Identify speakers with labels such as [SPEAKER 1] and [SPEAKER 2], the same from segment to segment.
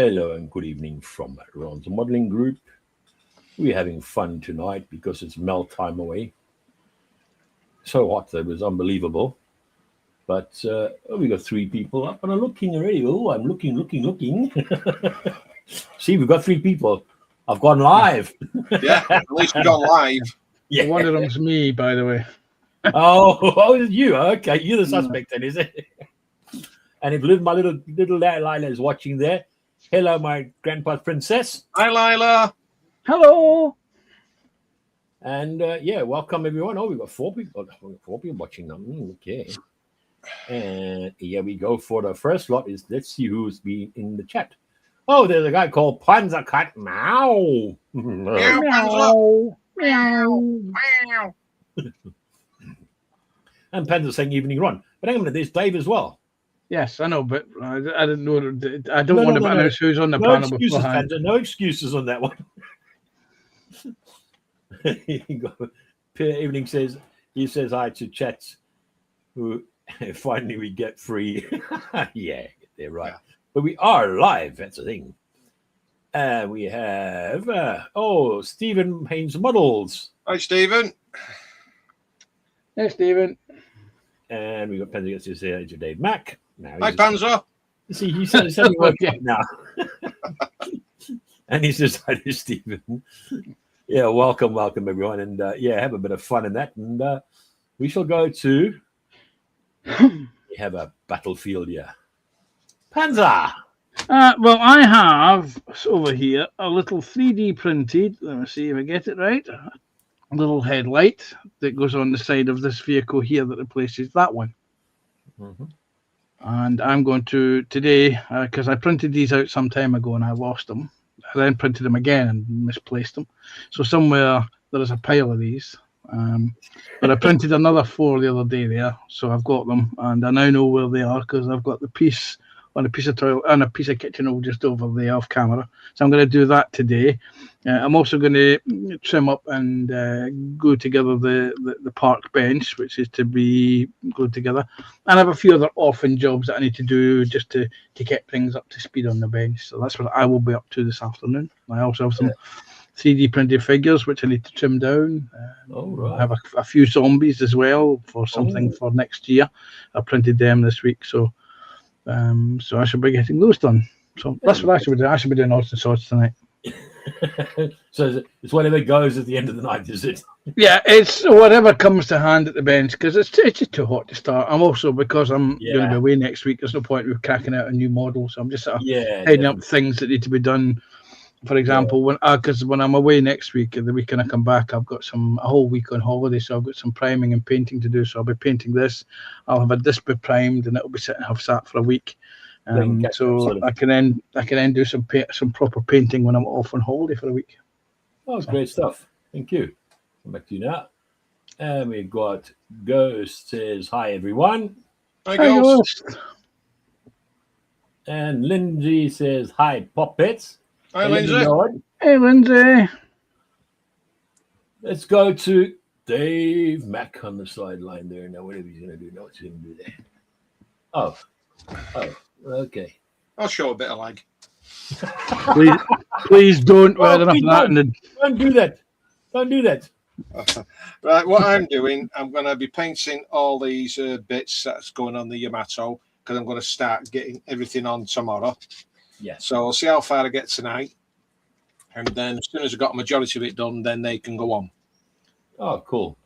[SPEAKER 1] Hello and good evening from Ron's Modeling Group. We're having fun tonight because it's melt time away. So hot that it was unbelievable. But we got three people up and I'm looking already. Oh, I'm looking. See, we've got three people. I've gone live.
[SPEAKER 2] Yeah, at least we've gone live.
[SPEAKER 1] Yeah.
[SPEAKER 3] One of them's me, by the way.
[SPEAKER 1] Oh, it's you. Okay, you're the suspect then, is it? And if my little Lila is watching there, hello, my grandpa's princess.
[SPEAKER 2] Hi, Lila.
[SPEAKER 3] Hello.
[SPEAKER 1] And welcome everyone. Oh, we've got four people. Four people watching them. Okay. And here we go for the first lot. Let's see who's been in the chat. Oh, there's a guy called Panzer Cat. Meow.
[SPEAKER 2] Meow.
[SPEAKER 3] Meow.
[SPEAKER 1] And Panzer saying evening Ron. But hang on a minute, there's Dave as well.
[SPEAKER 3] Yes, I know, but I didn't know. I don't want to announce who's on the
[SPEAKER 1] No
[SPEAKER 3] panel
[SPEAKER 1] excuses,
[SPEAKER 3] beforehand.
[SPEAKER 1] Panzer. No excuses on that one. Evening says hi to chats who finally we get free. Yeah, they're right. Yeah. But we are live, that's the thing. We have Stephen Haynes Models.
[SPEAKER 2] Hi, Stephen.
[SPEAKER 3] Hey, Stephen.
[SPEAKER 1] And we got Panzer gets to say hi to Dave Mack.
[SPEAKER 2] Hi, Panzer.
[SPEAKER 1] See, he said he worked out now. And he says hi to Stephen. Yeah, welcome everyone, and have a bit of fun in that. And we shall go to. We have a battlefield here. Panzer.
[SPEAKER 3] Well, I have over here a little 3D printed. Let me see if I get it right. A little headlight that goes on the side of this vehicle here that replaces that one.
[SPEAKER 1] Mm-hmm.
[SPEAKER 3] And I'm going to today because I printed these out some time ago and I lost them. I then printed them again and misplaced them. So somewhere there is a pile of these. But I printed another 4 the other day there, so I've got them, and I now know where they are because I've got the piece on a piece of toilet and a piece of kitchen roll just over there off camera. So I'm going to do that today. I'm also going to trim up and glue together the park bench, which is to be glued together. And I have a few other orphan jobs that I need to do just to get things up to speed on the bench. So that's what I will be up to this afternoon. I also have some 3D printed figures which I need to trim down.
[SPEAKER 1] Right.
[SPEAKER 3] I have a few zombies as well for something for next year. I printed them this week, so I should be getting those done. So that's what I should be doing. I should be doing odds and sorts tonight.
[SPEAKER 1] So it's whatever goes at the end of the night, is it?
[SPEAKER 3] Yeah, it's whatever comes to hand at the bench because it's just too hot to start. I'm also because I'm going to be away next week. There's no point with cracking out a new model, so I'm just heading up things that need to be done. For example, when I'm away next week, the weekend I come back, I've got a whole week on holiday, so I've got some priming and painting to do. So I'll be painting this. I'll have this be primed, and it'll be have sat for a week. So I can then do some proper painting when I'm off on holiday for a week.
[SPEAKER 1] Oh, that's great stuff. Thank you. Come back to you now. And we've got Ghost says hi everyone.
[SPEAKER 2] Hi Ghost.
[SPEAKER 1] And Lindsay says hi Poppets.
[SPEAKER 2] Hi Lindsay.
[SPEAKER 3] Hey Lindsay.
[SPEAKER 1] Let's go to Dave Mack on the sideline there. Now whatever he's going to do, know what he's going to do there. Oh, okay.
[SPEAKER 2] I'll show a bit of lag.
[SPEAKER 3] Please don't. Don't
[SPEAKER 1] do that. Don't do that.
[SPEAKER 2] Right, what I'm doing, I'm going to be painting all these bits that's going on the Yamato because I'm going to start getting everything on tomorrow.
[SPEAKER 1] Yes.
[SPEAKER 2] So I'll see how far I get tonight. And then as soon as I've got a majority of it done, then they can go on.
[SPEAKER 1] Oh, cool.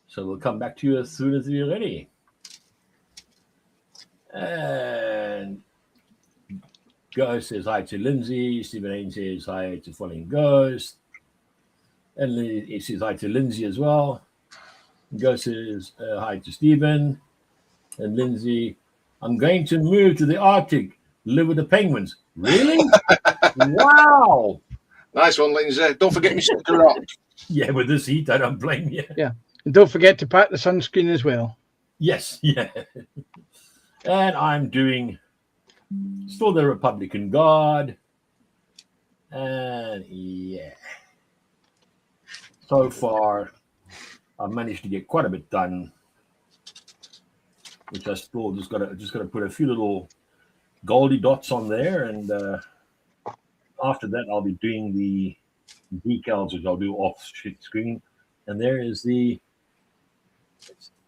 [SPEAKER 1] So we'll come back to you as soon as you're ready. And Ghost says hi to Lindsay. Stephen Haynes says hi to Falling Ghost. And he says hi to Lindsay as well. Ghost says hi to Stephen. And Lindsay, I'm going to move to the Arctic, live with the penguins. Really? Wow.
[SPEAKER 2] Nice one, Lindsay. Don't forget me sticker rock.
[SPEAKER 1] Yeah, with this heat, I don't blame you.
[SPEAKER 3] Yeah. And don't forget to pack the sunscreen as well.
[SPEAKER 1] Yes, yeah. And I'm doing still the Republican Guard. And so far I've managed to get quite a bit done, which I still just gotta put a few little goldy dots on there, and after that I'll be doing the decals, which I'll do off screen. And there is then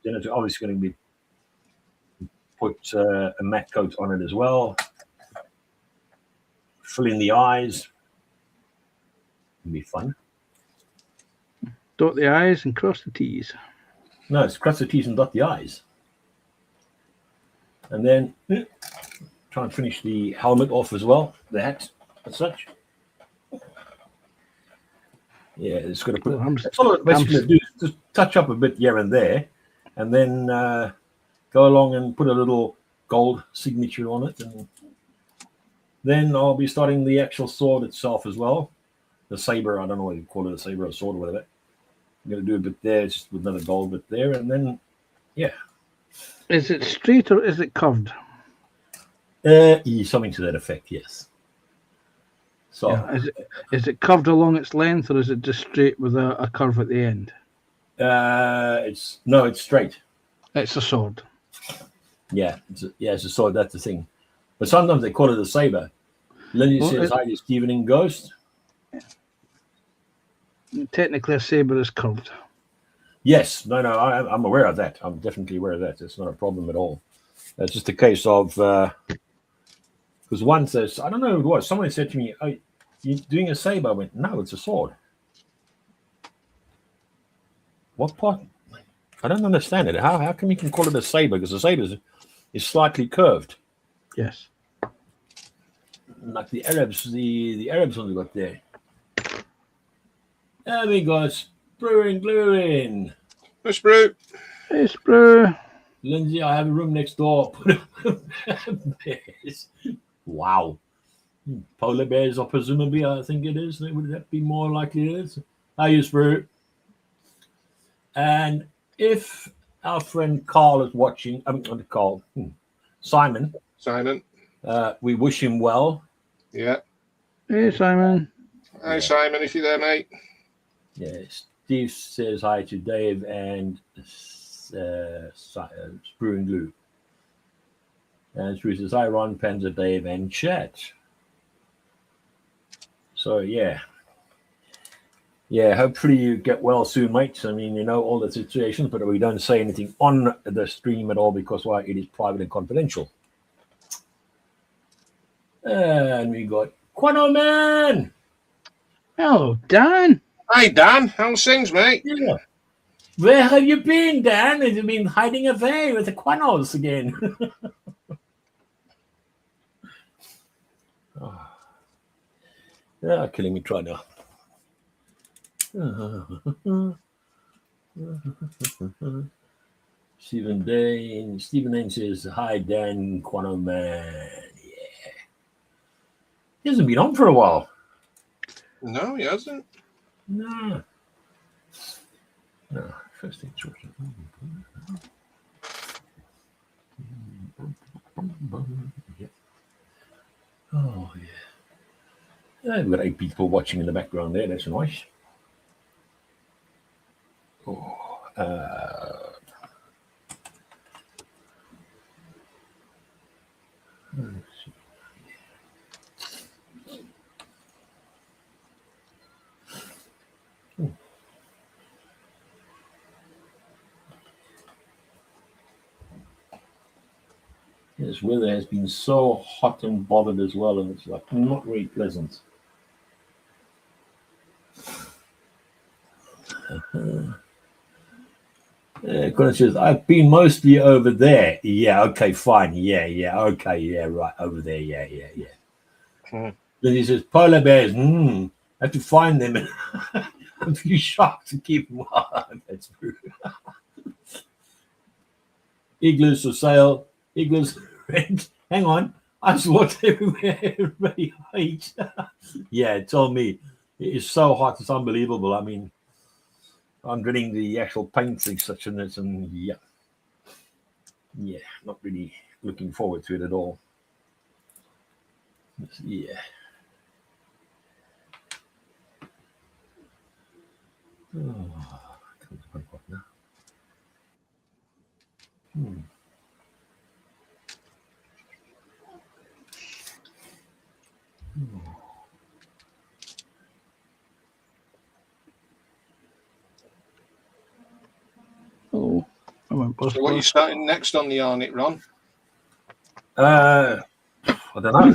[SPEAKER 1] it's obviously going to be put a matte coat on it as well. Fill in the eyes. It'll be fun.
[SPEAKER 3] Dot the I's and cross the T's.
[SPEAKER 1] No, it's cross the T's and dot the I's. And then try and finish the helmet off as well, the hat as such. Yeah, it's going to put. That's all it's basically going to do is just touch up a bit here and there, and then go along and put a little gold signature on it, and then I'll be starting the actual sword itself as well. The saber, I don't know what you call it, a saber or sword or whatever. I'm going to do a bit there, just with another gold bit there, and then, yeah.
[SPEAKER 3] Is it straight or is it curved?
[SPEAKER 1] Something to that effect, yes. So,
[SPEAKER 3] yeah. Is it curved along its length, or is it just straight with a curve at the end?
[SPEAKER 1] it's straight.
[SPEAKER 3] It's a sword.
[SPEAKER 1] Yeah, it's a sword. That's the thing. But sometimes they call it a saber. Lindsay says, "Hi, to Stephen in Ghost."
[SPEAKER 3] Technically, a saber is curved.
[SPEAKER 1] Yes, no, I'm aware of that. I'm definitely aware of that. It's not a problem at all. It's just a case of because once I don't know who it was. Someone said to me, "Oh, you're doing a saber?" I went, "No, it's a sword." What part? I don't understand it. How come you can call it a saber? Because a saber is slightly curved.
[SPEAKER 3] Yes.
[SPEAKER 1] Like the Arabs, the Arabs only got there. And we got Sprue and Glue in.
[SPEAKER 2] Hey, Sprue.
[SPEAKER 3] Hey, Sprue.
[SPEAKER 1] Lindsay, I have a room next door. Bears. Wow. Polar bears are presumably, I think it is. Would that be more likely it is? How you, Sprue? And if our friend Carl is watching, Simon.
[SPEAKER 2] Simon.
[SPEAKER 1] We wish him well.
[SPEAKER 2] Yeah.
[SPEAKER 3] Hey, Simon.
[SPEAKER 2] Hi, Simon, if you're there, mate.
[SPEAKER 1] Yeah, Steve says hi to Dave and Sprue and Glue. And Sprue says hi, Ron, Panzer, Dave, and chat. So, yeah. Yeah, hopefully you get well soon, mates. I mean, you know all the situations, but we don't say anything on the stream at all because, well, it is private and confidential. And we got Quano Man.
[SPEAKER 3] Hello, Dan.
[SPEAKER 2] Hi, Dan. How's things, mate?
[SPEAKER 1] Yeah. Where have you been, Dan? Have you been hiding away with the Quanos again? Okay, let me try now. Stephen Dane says, "Hi, Dan, Quano Man." Yeah. He hasn't been on for a while.
[SPEAKER 2] No, he hasn't.
[SPEAKER 1] No. First thing. Yeah. Oh, yeah. We've got 8 people watching in the background there. That's nice. Oh, let's see. This weather has been so hot and bothered as well, and it's like not very pleasant. Colin says, "I've been mostly over there." Yeah, okay, fine. Yeah, okay, yeah, right, over there. Yeah. Then he says, "Polar bears, I have to find them and a few sharks to keep them alive." That's true. Igloos for sale. Igloos rent. Hang on. I saw it everywhere. Everybody hates. Yeah, tell me. It is so hot. It's unbelievable. I mean, I'm getting the actual paint thing such in this, and yeah, not really looking forward to it at all. Yeah.
[SPEAKER 2] So what are you starting next on the Arnett, Ron?
[SPEAKER 1] I don't know.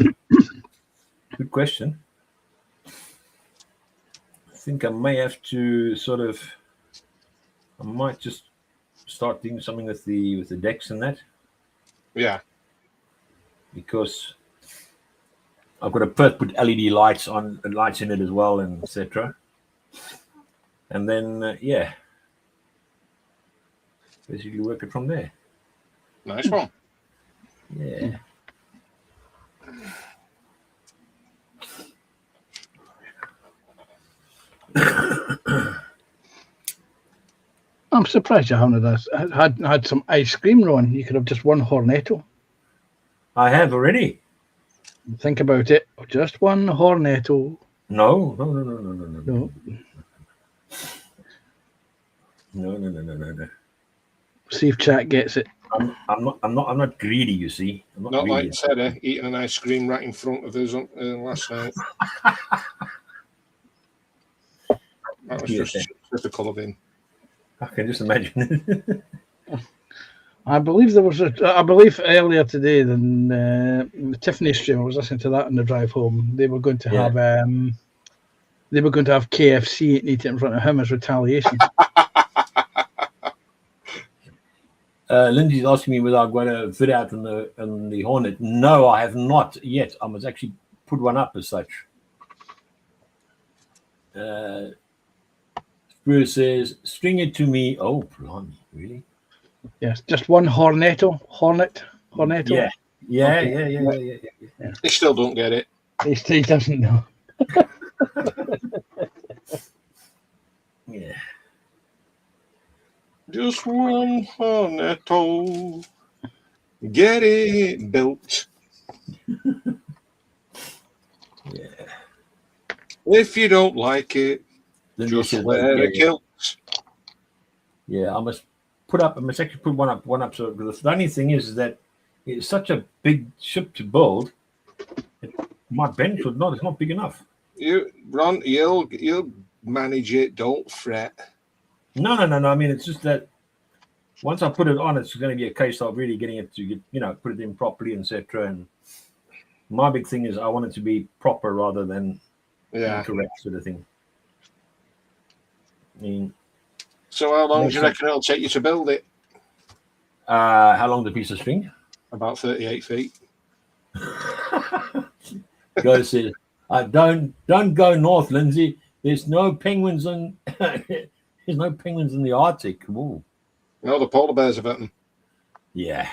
[SPEAKER 1] Good question. I think I may have to I might just start doing something with the decks and that,
[SPEAKER 2] Yeah.
[SPEAKER 1] because I've got to first put LED lights in it as well, and etc. And then basically work it from there.
[SPEAKER 2] Nice one.
[SPEAKER 1] Yeah.
[SPEAKER 3] I'm surprised you haven't had some ice cream, Ron. You could have just one Hornetto.
[SPEAKER 1] I have already.
[SPEAKER 3] Think about it. Just one Hornetto.
[SPEAKER 1] No.
[SPEAKER 3] See if chat gets it.
[SPEAKER 1] I'm not greedy, you see. I'm
[SPEAKER 2] Not
[SPEAKER 1] greedy.
[SPEAKER 2] like Sarah eating an ice cream right in front of us last night. That was just typical of him.
[SPEAKER 1] I can just imagine.
[SPEAKER 3] I believe I believe earlier today, then Tiffany stream, I was listening to that on the drive home. They were going to have KFC and eat it in front of him as retaliation.
[SPEAKER 1] Lindsay's asking me whether I've got a vid out on the Hornet. No, I have not yet. I must actually put one up as such. Bruce says, "String it to me." Oh, blimey, really?
[SPEAKER 3] Yes, just one Hornetto. Hornetto.
[SPEAKER 1] Yeah.
[SPEAKER 2] He still don't get it.
[SPEAKER 3] He doesn't know.
[SPEAKER 1] Yeah.
[SPEAKER 2] Just one Hornetto. Get it built.
[SPEAKER 1] Yeah.
[SPEAKER 2] If you don't like it,
[SPEAKER 1] Lindsay
[SPEAKER 2] just
[SPEAKER 1] says,
[SPEAKER 2] wear a kilt.
[SPEAKER 1] Yeah, I must actually put one up. So the only thing is that it's such a big ship to build. My bench it's not big enough.
[SPEAKER 2] Ron, you'll manage it. Don't fret.
[SPEAKER 1] No. I mean, it's just that once I put it on, it's going to be a case of really getting it to get, put it in properly, etc. And my big thing is I want it to be proper rather than incorrect sort of thing. I mean,
[SPEAKER 2] so how long do you reckon it'll take you to build it?
[SPEAKER 1] How long the piece of string?
[SPEAKER 2] About 38 feet.
[SPEAKER 1] Go says, don't go north, Lindsay. There's no penguins in the Arctic. Ooh.
[SPEAKER 2] No, the polar bears have eaten.
[SPEAKER 1] Yeah.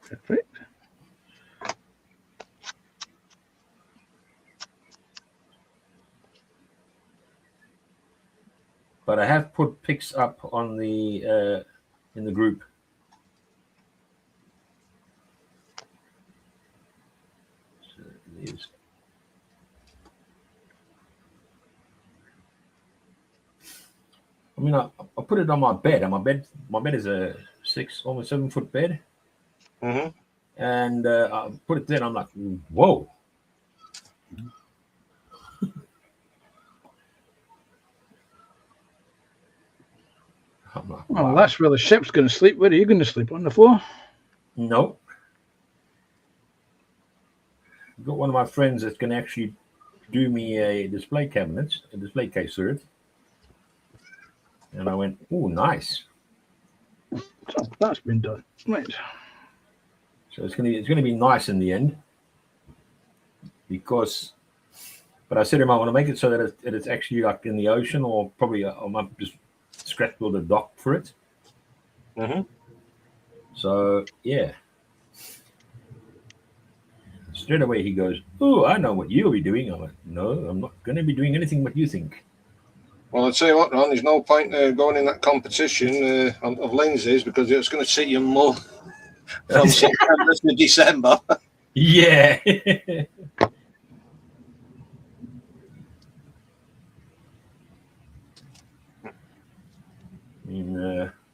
[SPEAKER 3] Perfect.
[SPEAKER 1] But I have put pics up on the in the group. So it is. I mean, I put it on my bed. And my bed is a almost 7 foot bed.
[SPEAKER 2] Mm-hmm.
[SPEAKER 1] And I put it there, and I'm like, whoa. I'm like, wow.
[SPEAKER 3] Well, that's where the ship's going to sleep. Where are you going to sleep? On the floor?
[SPEAKER 1] No. I've got one of my friends that's going to actually do me a display case for it. And I went, oh, nice.
[SPEAKER 3] So that's been done. Right.
[SPEAKER 1] So it's going to be nice in the end. But I said to him, I want to make it so that it's actually like in the ocean, or probably I might just scratch build a dock for it.
[SPEAKER 2] Mm-hmm.
[SPEAKER 1] So yeah. Straight away he goes, "Oh, I know what you'll be doing." I'm like, "No, I'm not going to be doing anything what you think."
[SPEAKER 2] Well, I'll tell you what, Ron, there's no point going in that competition of lenses, because it's going to see you more from September to December.
[SPEAKER 1] Yeah.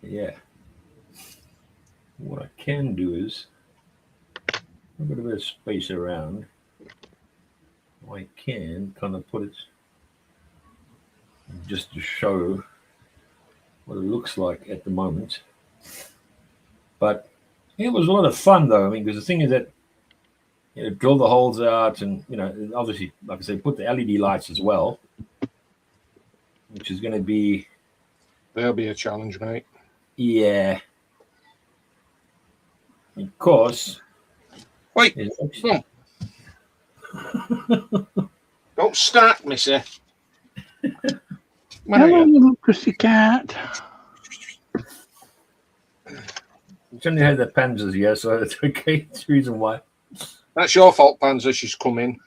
[SPEAKER 1] Yeah. What a can do is a bit of a space around. I can kind of put it just to show what it looks like at the moment. But it was a lot of fun, though. I mean, because the thing is that drill the holes out, and obviously, like I said, put the LED lights as well, which is going to be
[SPEAKER 2] There'll be a challenge, mate.
[SPEAKER 1] yeah. Of course.
[SPEAKER 2] Wait, come on. Don't start, missy.
[SPEAKER 3] Hello, little pussycat.
[SPEAKER 1] It's only had the panzers here, so it's okay. That's the reason why.
[SPEAKER 2] That's your fault, Panzer. She's come in.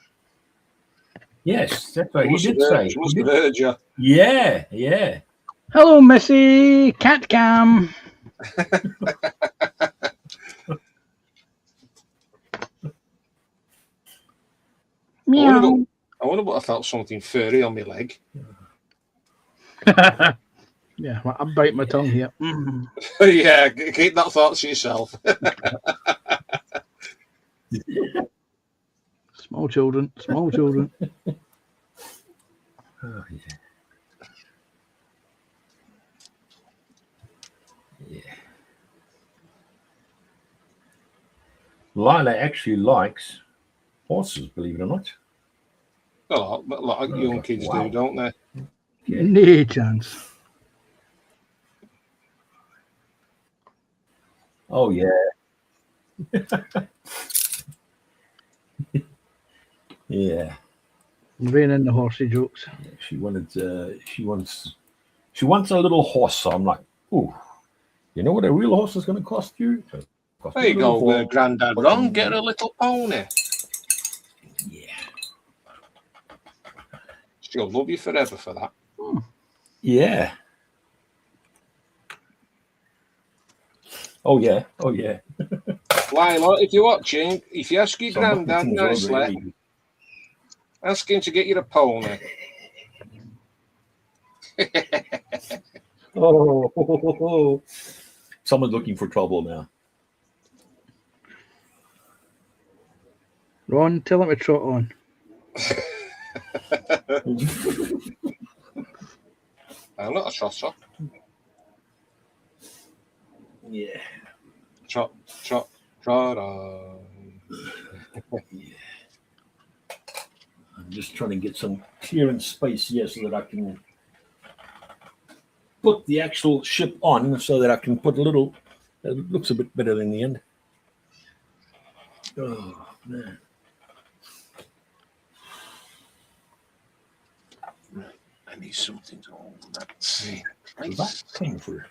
[SPEAKER 1] Yes, that's right. He did say.
[SPEAKER 2] She must have heard you.
[SPEAKER 1] Yeah, yeah.
[SPEAKER 3] Hello, Missy. Cat cam. Meow.
[SPEAKER 2] I wonder what I felt something furry on my leg.
[SPEAKER 3] Yeah, well, I'm biting my tongue here. Mm.
[SPEAKER 2] Yeah, keep that thought to yourself.
[SPEAKER 3] Small children, small children.
[SPEAKER 1] Oh, yeah. Yeah. Lila actually likes horses, believe it or not.
[SPEAKER 2] Oh, like young kids
[SPEAKER 1] Wow.
[SPEAKER 2] do, don't they?
[SPEAKER 1] Yeah.
[SPEAKER 3] No chance.
[SPEAKER 1] Oh yeah. Yeah.
[SPEAKER 3] Rain in the horsey jokes.
[SPEAKER 1] She wants a little horse. So I'm like, ooh, you know what a real horse is going to cost you? Cost
[SPEAKER 2] There you
[SPEAKER 1] a little
[SPEAKER 2] go,
[SPEAKER 1] horse.
[SPEAKER 2] Grandad Ron. Get a little pony.
[SPEAKER 1] Yeah.
[SPEAKER 2] She'll love you forever for that.
[SPEAKER 1] Yeah. Oh yeah. Oh yeah.
[SPEAKER 2] Lila, if you're watching, if you ask your
[SPEAKER 1] So I'm
[SPEAKER 2] Grandad
[SPEAKER 1] looking things over,
[SPEAKER 2] nicely,
[SPEAKER 1] really.
[SPEAKER 2] ask him to get you a pony.
[SPEAKER 1] Oh. Someone's looking for trouble now.
[SPEAKER 3] Ron, tell him to trot on.
[SPEAKER 2] I'm not a trotter.
[SPEAKER 1] Yeah.
[SPEAKER 2] Trot on.
[SPEAKER 1] I'm just trying to get some clearance space here so that I can put the actual ship on so that I can put a little, it looks a bit better in the end. Oh, man.
[SPEAKER 2] I need something to hold that.
[SPEAKER 1] Where's that coming for?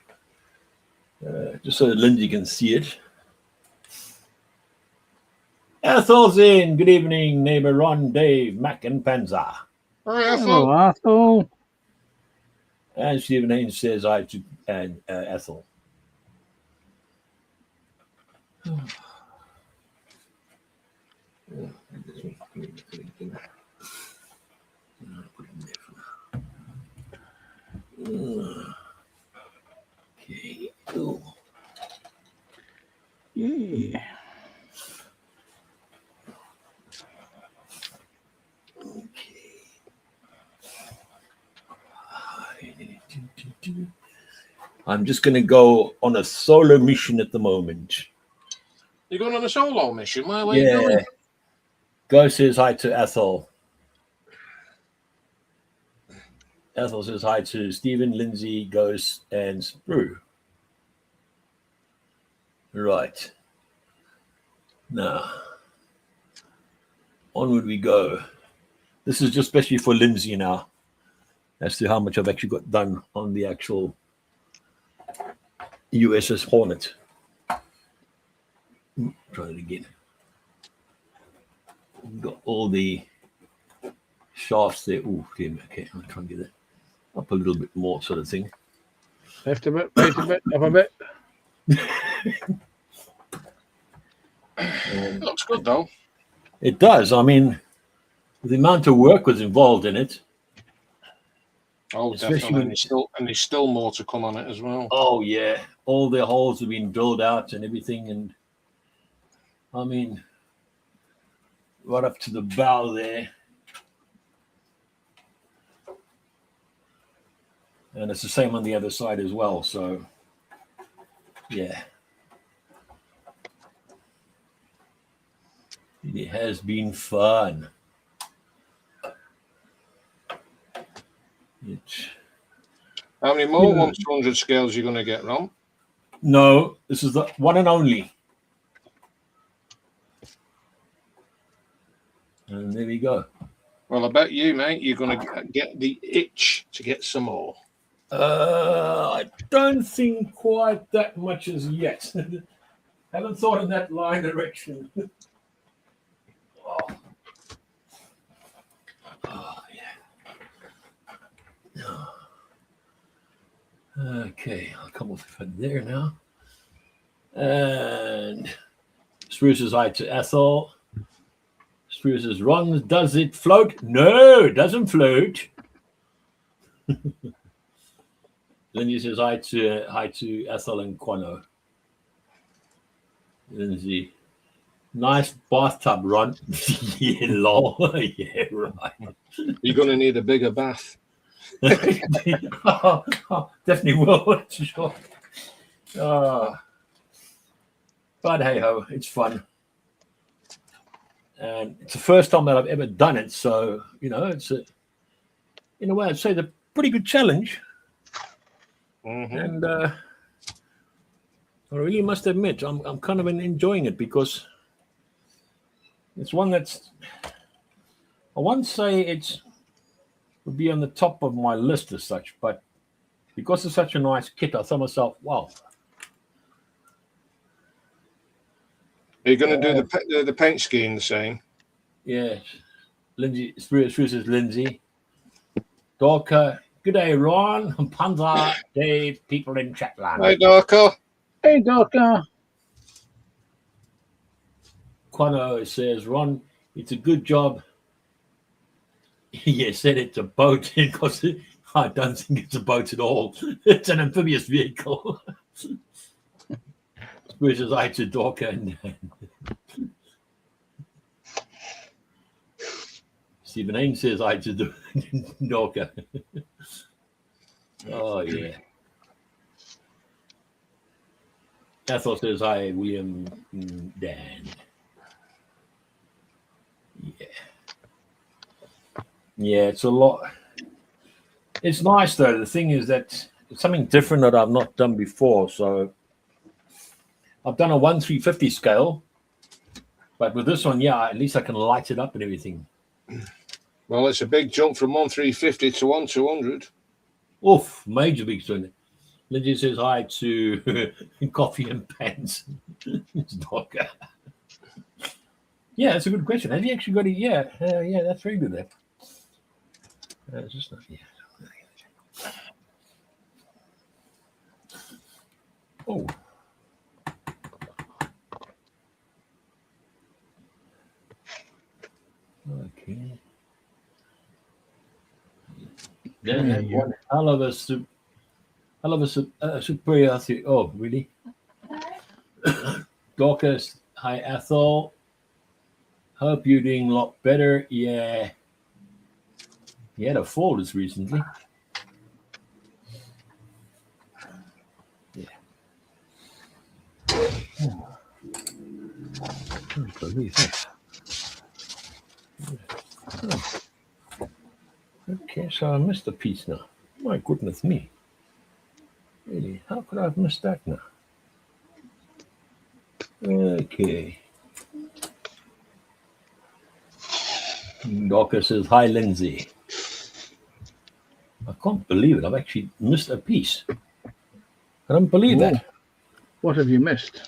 [SPEAKER 1] Just so that Lindsay can see it. Ethel's in. Good evening, neighbor Ron, Dave, Mac, and Panza.
[SPEAKER 3] Hello, Ethel.
[SPEAKER 1] And Stephen Haynes says hi to Ethel. Okay. Cool.
[SPEAKER 3] Yeah.
[SPEAKER 1] I'm just going to go on a solo mission at the moment.
[SPEAKER 2] You're going on a solo mission? Where are you going?
[SPEAKER 1] Go says hi to Ethel. Ethel says hi to Stephen, Lindsay, Ghost, and Sprue. Right. Now, onward we go. This is just especially for Lindsay now, as to how much I've actually got done on the actual USS Hornet. Try it again. We've got all the shafts there. Ooh, damn, okay, I'll try and get it up a little bit more, sort of thing.
[SPEAKER 3] Left a bit, right a bit, up a bit.
[SPEAKER 2] Looks good though.
[SPEAKER 1] It does. I mean, the amount of work was involved in it.
[SPEAKER 2] Oh,
[SPEAKER 1] Especially
[SPEAKER 2] definitely.
[SPEAKER 1] when-
[SPEAKER 2] And there's still more to come on it as well.
[SPEAKER 1] Oh yeah, all the holes have been drilled out and everything, and I mean, right up to the bow there. And it's the same on the other side as well. So, yeah. It has been fun.
[SPEAKER 2] How many more 1-200 scales are you going to get, Ron?
[SPEAKER 1] No, this is the one and only. And there we go.
[SPEAKER 2] Well, I bet you, mate, you're going to get the itch to get some more.
[SPEAKER 1] I don't think quite that much as yet. Haven't thought in that line direction. Oh, yeah. Okay, I'll come off from there now. And Spruce is hi to Ethel. Spruce says, Ron, does it float? No, it doesn't float. Lindsay says hi to Ethel and Quano. Lindsay, nice bathtub, Ron. Yeah, lol. Yeah, right.
[SPEAKER 2] You're going to need a bigger bath.
[SPEAKER 1] Definitely will. Sure. But hey ho, it's fun. And it's the first time that I've ever done it. So, it's in a way, I'd say it's a pretty good challenge.
[SPEAKER 2] Mm-hmm.
[SPEAKER 1] And I really must admit, I'm kind of enjoying it because it's one that's, I won't say it would be on the top of my list as such, but because it's such a nice kit, I thought myself, wow.
[SPEAKER 2] Are you going to do the paint scheme the same?
[SPEAKER 1] Yeah. Lindsay, Spruce says Lindsay. Dorka, good day, Ron. Panza, Dave, people in Chatland.
[SPEAKER 2] Hey, Dorka.
[SPEAKER 3] Hey, Dorka.
[SPEAKER 1] Quano says, Ron, it's a good job. Yeah, said it's a boat because I don't think it's a boat at all. It's an amphibious vehicle. Spruce says hi to Dorka and Stephen Ames says hi to Dorka. Oh, yeah. Ethel says hi, William Dan. Yeah. Yeah, it's a lot. It's nice, though. The thing is that it's something different that I've not done before. So I've done a 1/350 scale. But with this one, yeah, at least I can light it up and everything.
[SPEAKER 2] Well, it's a big jump from 1/350 to 1/200.
[SPEAKER 1] Oof, major big swing. Lindsay says hi to Coffee and Pants. Yeah, that's a good question. Have you actually got it? Yeah, yeah, that's very good there. It's just not, yeah. Oh. Okay. Then have one hell of a superiority. Oh, really? Dorcas, hi Ethel. Hope you're doing a lot better. Yeah. He had a fall this recently. Yeah. Oh. I can't believe that. Oh. Okay, so I missed a piece now. My goodness me. Really, how could I have missed that now? Okay. Docker says, hi, Lindsay. I can't believe it. I've actually missed a piece. I don't believe that.
[SPEAKER 3] What have you missed?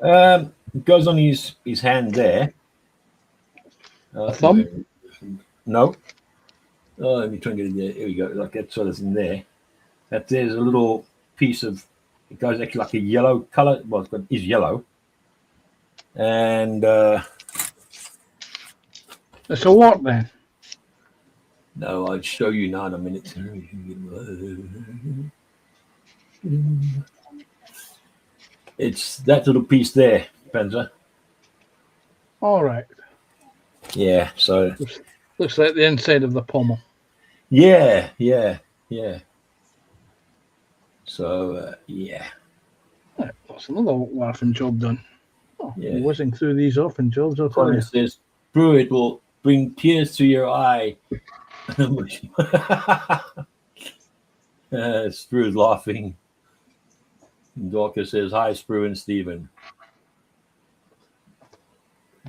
[SPEAKER 1] It goes on his hand there.
[SPEAKER 3] A thumb?
[SPEAKER 1] No. Oh, let me try and get it there. Here we go. Like that sort of in there. That there's a little piece of, it goes actually like a yellow color. Well, it is yellow. And
[SPEAKER 3] It's a what then?
[SPEAKER 1] no, I'll show you now in a minute. It's that little piece there. Penza.
[SPEAKER 3] All right.
[SPEAKER 1] Yeah. So
[SPEAKER 3] Looks like the inside of the pommel.
[SPEAKER 1] yeah. So yeah.
[SPEAKER 3] Right, that's another laughing job done. Oh,
[SPEAKER 1] Yeah.
[SPEAKER 3] whizzing through these orphan jobs, I'll tell you.
[SPEAKER 1] Colin says, "Brew, it will bring tears to your eye." Sprue's laughing. And Dorcas says, "Hi, Sprue and Stephen."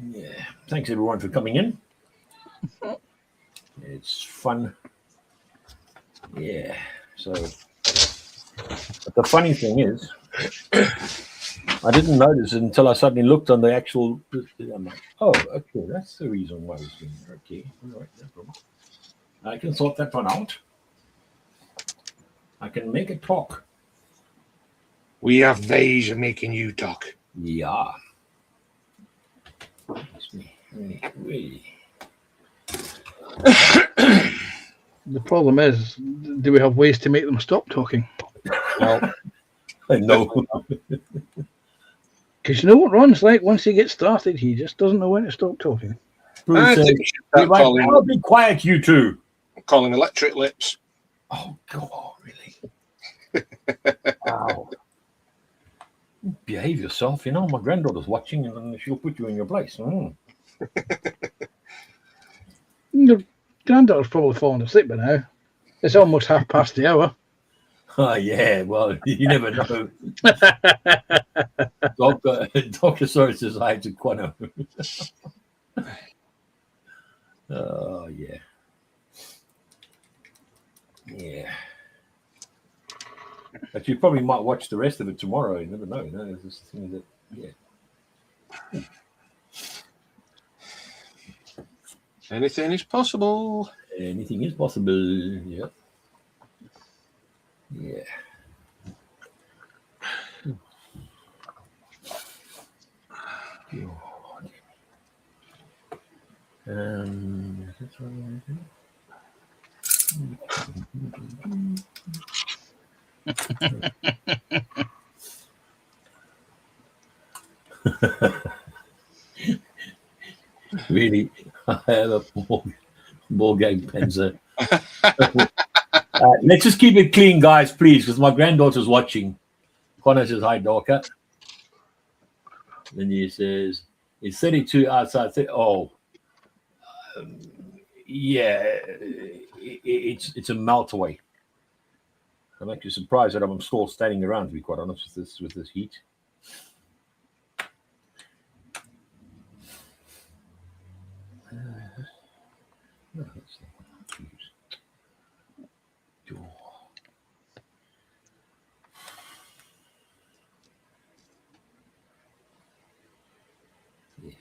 [SPEAKER 1] Yeah. Thanks everyone for coming in. It's fun. Yeah. So, but the funny thing is, I didn't notice it until I suddenly looked on the actual. I'm like, oh, okay, that's the reason why it's been okay. All right, no problem. I can sort that one out. I can make it talk.
[SPEAKER 2] We have ways of making you talk.
[SPEAKER 1] Yeah. That's me. Really.
[SPEAKER 3] The problem is, do we have ways to make them stop talking?
[SPEAKER 2] Well,
[SPEAKER 1] I know.
[SPEAKER 3] Because you know what Ron's like, once he gets started, he just doesn't know when to stop talking.
[SPEAKER 1] Bruce
[SPEAKER 2] I
[SPEAKER 1] says,
[SPEAKER 2] think you should start
[SPEAKER 1] "Like,
[SPEAKER 2] calling,
[SPEAKER 1] I'll be quiet, you two."
[SPEAKER 2] calling electric lips.
[SPEAKER 1] Oh, God, really? Wow. Behave yourself. You know, my granddaughter's watching and she'll put you in your place.
[SPEAKER 3] Your granddaughter's probably fallen asleep by now. It's almost hour.
[SPEAKER 1] Oh, yeah. Well, you never know. Dr. Soros says hi to Quano. Oh, yeah. Yeah. But you probably might watch the rest of it tomorrow. You never know. There's this thing that, yeah.
[SPEAKER 2] Anything is possible.
[SPEAKER 1] Anything is possible. Yeah. Yeah. Is this one? Really, I have a ball gang Penza. Let's just keep it clean, guys, please, because my granddaughter's watching. Connor says, "Hi, Dorka." And he says, "It's 32 outside." Yeah, it's a melt away. I'm actually surprised that I'm still standing around, to be quite honest, with this heat. No, that's not what I choose. Yeah.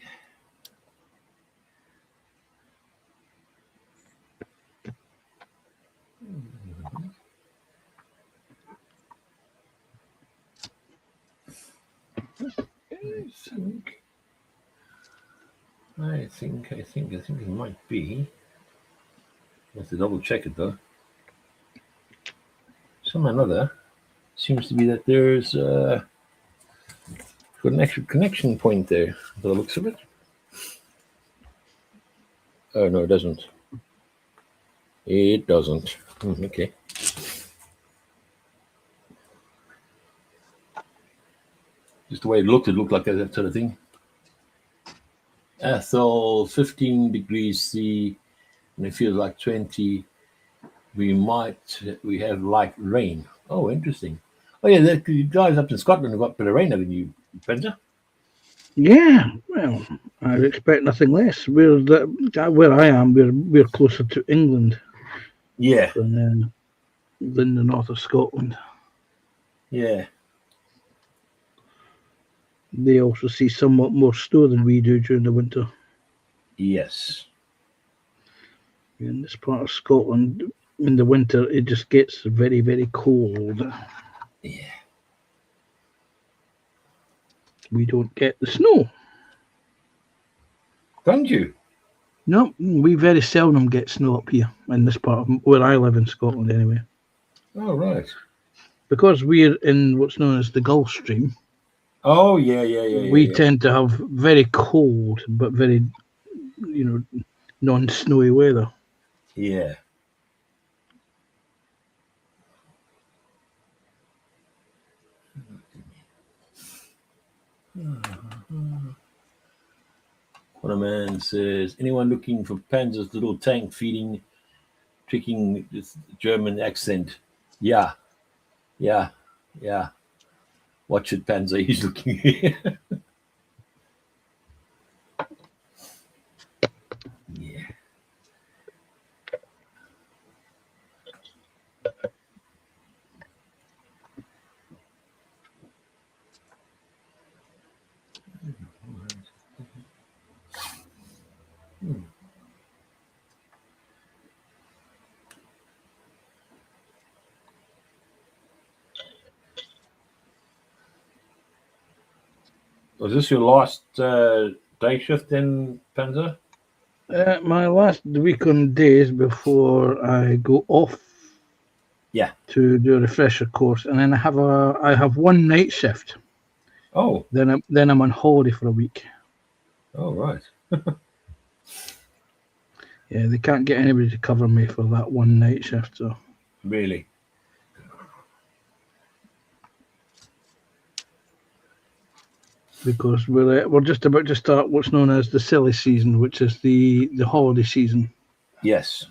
[SPEAKER 1] I think it might be. I have to double check it though. Somehow or another, seems to be that there's got an extra connection point there, by the looks of it. Oh no, it doesn't. It doesn't. Okay. Just the way it looked like that sort of thing. Ethel, 15 degrees C, and it feels like 20. We have light rain. Oh, interesting. Oh yeah, you guys up in Scotland have got a bit of rain, haven't you, Spencer?
[SPEAKER 3] Yeah, well, I would expect nothing less. Where I am, we're closer to England
[SPEAKER 1] Yeah.
[SPEAKER 3] than the north of Scotland.
[SPEAKER 1] Yeah.
[SPEAKER 3] They also see somewhat more snow than we do during the winter.
[SPEAKER 1] Yes.
[SPEAKER 3] In this part of Scotland, in the winter, it just gets very, very cold.
[SPEAKER 1] Yeah.
[SPEAKER 3] We don't get the snow.
[SPEAKER 1] Don't you?
[SPEAKER 3] No, we very seldom get snow up here in this part of where I live in Scotland, anyway.
[SPEAKER 1] Oh, right.
[SPEAKER 3] Because we're in what's known as the Gulf Stream.
[SPEAKER 1] Oh yeah, yeah, yeah,
[SPEAKER 3] We
[SPEAKER 1] yeah.
[SPEAKER 3] tend to have very cold but very, non-snowy weather.
[SPEAKER 1] Yeah. Waterman says, anyone looking for Panzer's little tank feeding, tricking this German accent? Yeah, yeah, yeah. Watch it, Panzer. He's looking. Yeah. Was this your last day shift then, Panzer?
[SPEAKER 3] My last week on days before I go off.
[SPEAKER 1] Yeah.
[SPEAKER 3] To do a refresher course, and then I have one night shift.
[SPEAKER 1] Oh.
[SPEAKER 3] Then I'm on holiday for a week.
[SPEAKER 1] Oh, right.
[SPEAKER 3] Yeah, they can't get anybody to cover me for that one night shift. So
[SPEAKER 1] Really?
[SPEAKER 3] because we're just about to start what's known as the silly season, which is the holiday season.
[SPEAKER 1] Yes.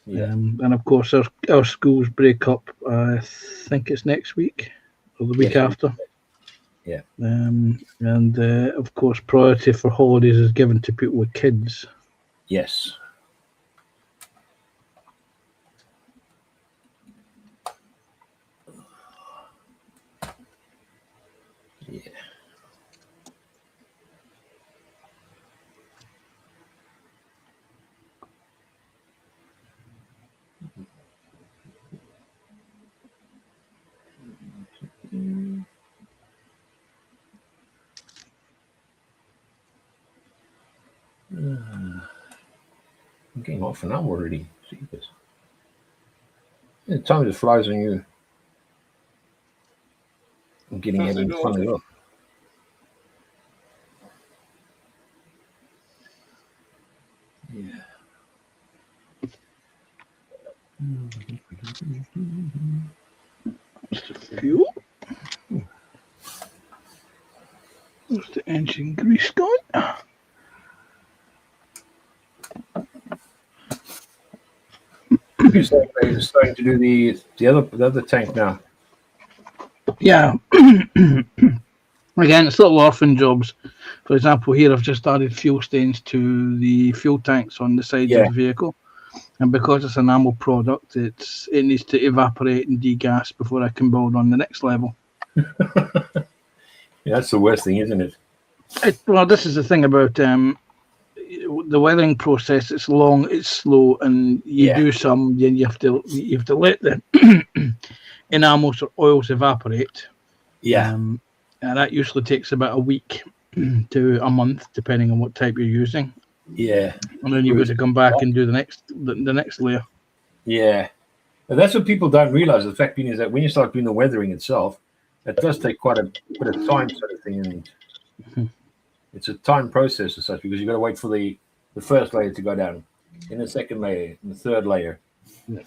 [SPEAKER 1] Yeah.
[SPEAKER 3] And of course our schools break up. I think it's next week or the week after.
[SPEAKER 1] Yeah.
[SPEAKER 3] And of course priority for holidays is given to people with kids.
[SPEAKER 1] Yes. Yeah. I'm getting off an hour already. Jeepers. Yeah, time just flies on you. I'm getting having fun as well. Yeah.
[SPEAKER 3] Just a few. There's the engine grease gone.
[SPEAKER 1] You're starting to do the other tank now.
[SPEAKER 3] Yeah. Again, it's little orphan jobs. For example, here I've just added fuel stains to the fuel tanks on the sides of the vehicle, and because it's an ammo product, it needs to evaporate and degas before I can build on the next level.
[SPEAKER 1] Yeah, that's the worst thing, isn't it?
[SPEAKER 3] Well, this is the thing about the weathering process. It's long, it's slow, and you do some. Then you have to let the enamels or oils evaporate.
[SPEAKER 1] Yeah.
[SPEAKER 3] And that usually takes about a week to a month, depending on what type you're using.
[SPEAKER 1] Yeah.
[SPEAKER 3] And then you've got to come back and do the next layer.
[SPEAKER 1] Yeah. And that's what people don't realize. The fact being is that when you start doing the weathering itself, it does take quite a bit of time, sort of thing. And it's a time process as such, because you've got to wait for the first layer to go down, then the second layer, and the third layer.
[SPEAKER 3] Yeah.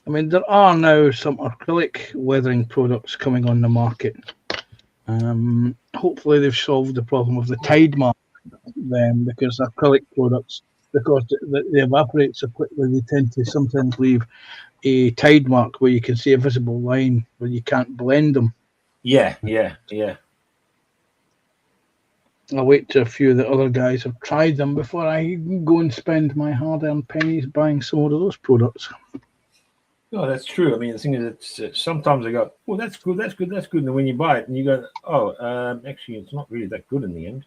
[SPEAKER 3] I mean, there are now some acrylic weathering products coming on the market. Hopefully they've solved the problem of the tide mark then, because acrylic products, because they evaporate so quickly, they tend to sometimes leave a tide mark where you can see a visible line where you can't blend them.
[SPEAKER 1] Yeah.
[SPEAKER 3] I'll wait till a few of the other guys have tried them before I go and spend my hard-earned pennies buying some of those products.
[SPEAKER 1] No, that's true. I mean, the thing is, it's sometimes I go, "Oh, that's good," and then when you buy it, and you go, "Oh, actually, it's not really that good in the end."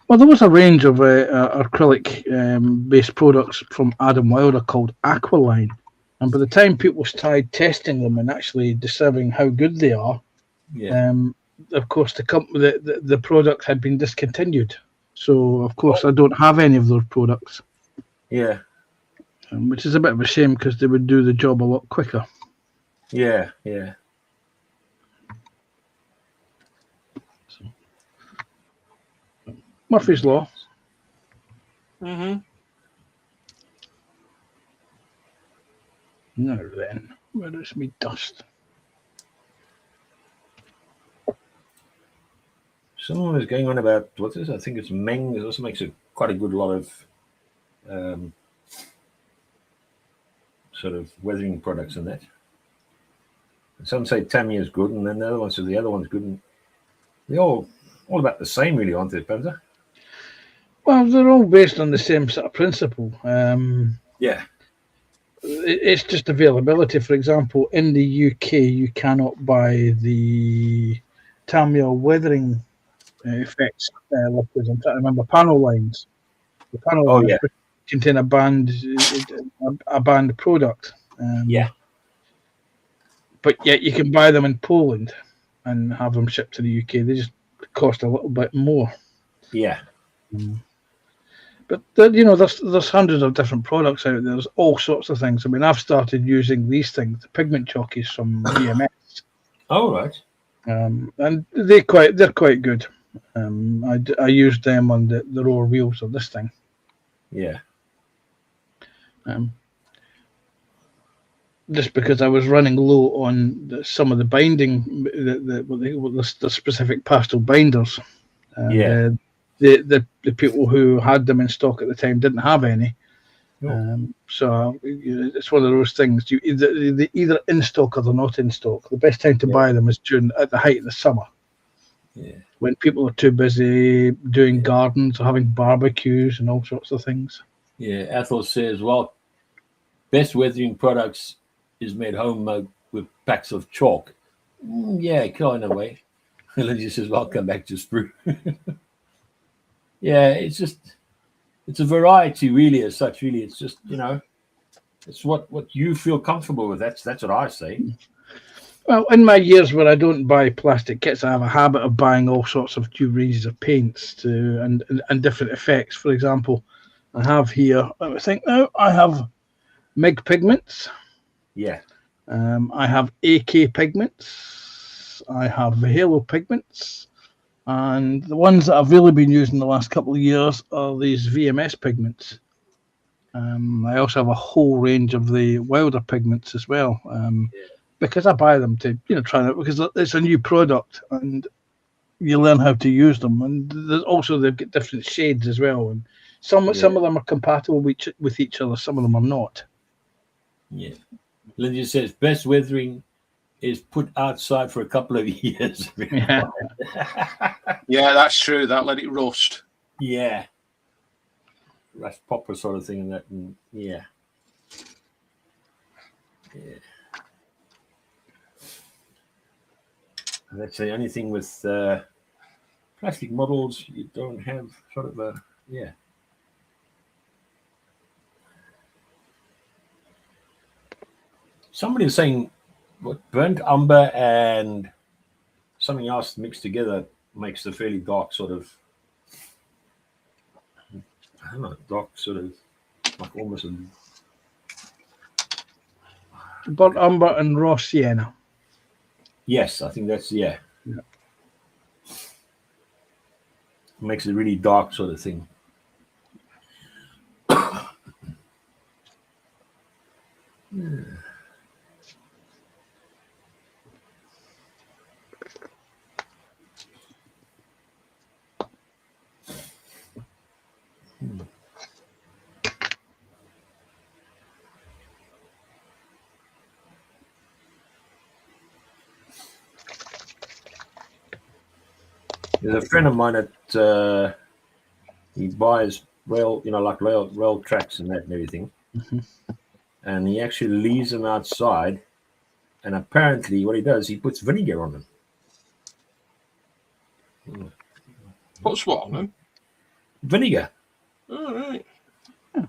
[SPEAKER 3] Well, there was a range of acrylic-based products from Adam Wilder called Aqualine, and by the time people started testing them and actually discovering how good they are, of course, the product had been discontinued. So, of course, I don't have any of those products.
[SPEAKER 1] Yeah.
[SPEAKER 3] Which is a bit of a shame because they would do the job a lot quicker.
[SPEAKER 1] Yeah.
[SPEAKER 3] Murphy's Law.
[SPEAKER 2] Mm-hmm.
[SPEAKER 3] Now then, where is me dust?
[SPEAKER 1] Someone was going on about what's this? I think it's Meng. It also makes quite a good lot of sort of weathering products in that. And some say Tamiya is good, and then the other one says the other one's good. And they're all about the same, really, aren't they, Panzer?
[SPEAKER 3] Well, they're all based on the same sort of principle.
[SPEAKER 1] Yeah.
[SPEAKER 3] It's just availability. For example, in the UK, you cannot buy the Tamiya weathering effects liquids. I'm trying to remember panel lines. The panel
[SPEAKER 1] Oh,
[SPEAKER 3] lines
[SPEAKER 1] yeah.
[SPEAKER 3] contain a banned product.
[SPEAKER 1] Yeah.
[SPEAKER 3] But yet you can buy them in Poland and have them shipped to the UK. They just cost a little bit more.
[SPEAKER 1] Yeah.
[SPEAKER 3] But there's hundreds of different products out there. There's all sorts of things. I mean, I've started using these things, the pigment jockeys from VMS,
[SPEAKER 1] Oh, right.
[SPEAKER 3] and they're quite good. I used them on the lower wheels of this thing.
[SPEAKER 1] Yeah.
[SPEAKER 3] Just because I was running low on some of the binding, the specific pastel binders. And,
[SPEAKER 1] Yeah.
[SPEAKER 3] The people who had them in stock at the time didn't have any.
[SPEAKER 1] No.
[SPEAKER 3] So it's one of those things. You either in stock or they're not in stock. The best time to buy them is at the height of the summer.
[SPEAKER 1] Yeah.
[SPEAKER 3] When people are too busy doing gardens or having barbecues and all sorts of things.
[SPEAKER 1] Yeah. Athol says, well, best weathering products is made home with packs of chalk. Yeah, kind of way. Lindsay says, welcome back to Sprue. Yeah, it's a variety, really, as such. Really, it's just it's what you feel comfortable with. That's what I say.
[SPEAKER 3] Well, in my years where I don't buy plastic kits, I have a habit of buying all sorts of new ranges of paints and different effects. For example, I have here. I think now I have MIG pigments.
[SPEAKER 1] Yeah.
[SPEAKER 3] I have AK pigments. I have Halo pigments. And the ones that I've really been using the last couple of years are these VMS pigments. I also have a whole range of the Wilder pigments as well, because I buy them to try it because it's a new product and you learn how to use them. And they've got different shades as well. And some of them are compatible with each other. Some of them are not.
[SPEAKER 1] Yeah. Lindsay says best weathering is put outside for a couple of years.
[SPEAKER 3] Yeah.
[SPEAKER 2] Yeah, that's true. That let it rust.
[SPEAKER 1] Yeah. Rust popper sort of thing and that. And yeah. That's the only thing with plastic models. You don't have sort of a Somebody was saying what burnt umber and something else mixed together makes a fairly dark sort of, I don't know, dark sort of like almost a
[SPEAKER 3] Burnt umber and raw sienna.
[SPEAKER 1] yes, I think that's makes a really dark sort of thing. There's a friend of mine that he buys rail tracks and that and everything.
[SPEAKER 3] Mm-hmm.
[SPEAKER 1] And he actually leaves them outside. And apparently what he does, he puts vinegar on them.
[SPEAKER 2] Puts what on them?
[SPEAKER 1] Vinegar.
[SPEAKER 2] All right.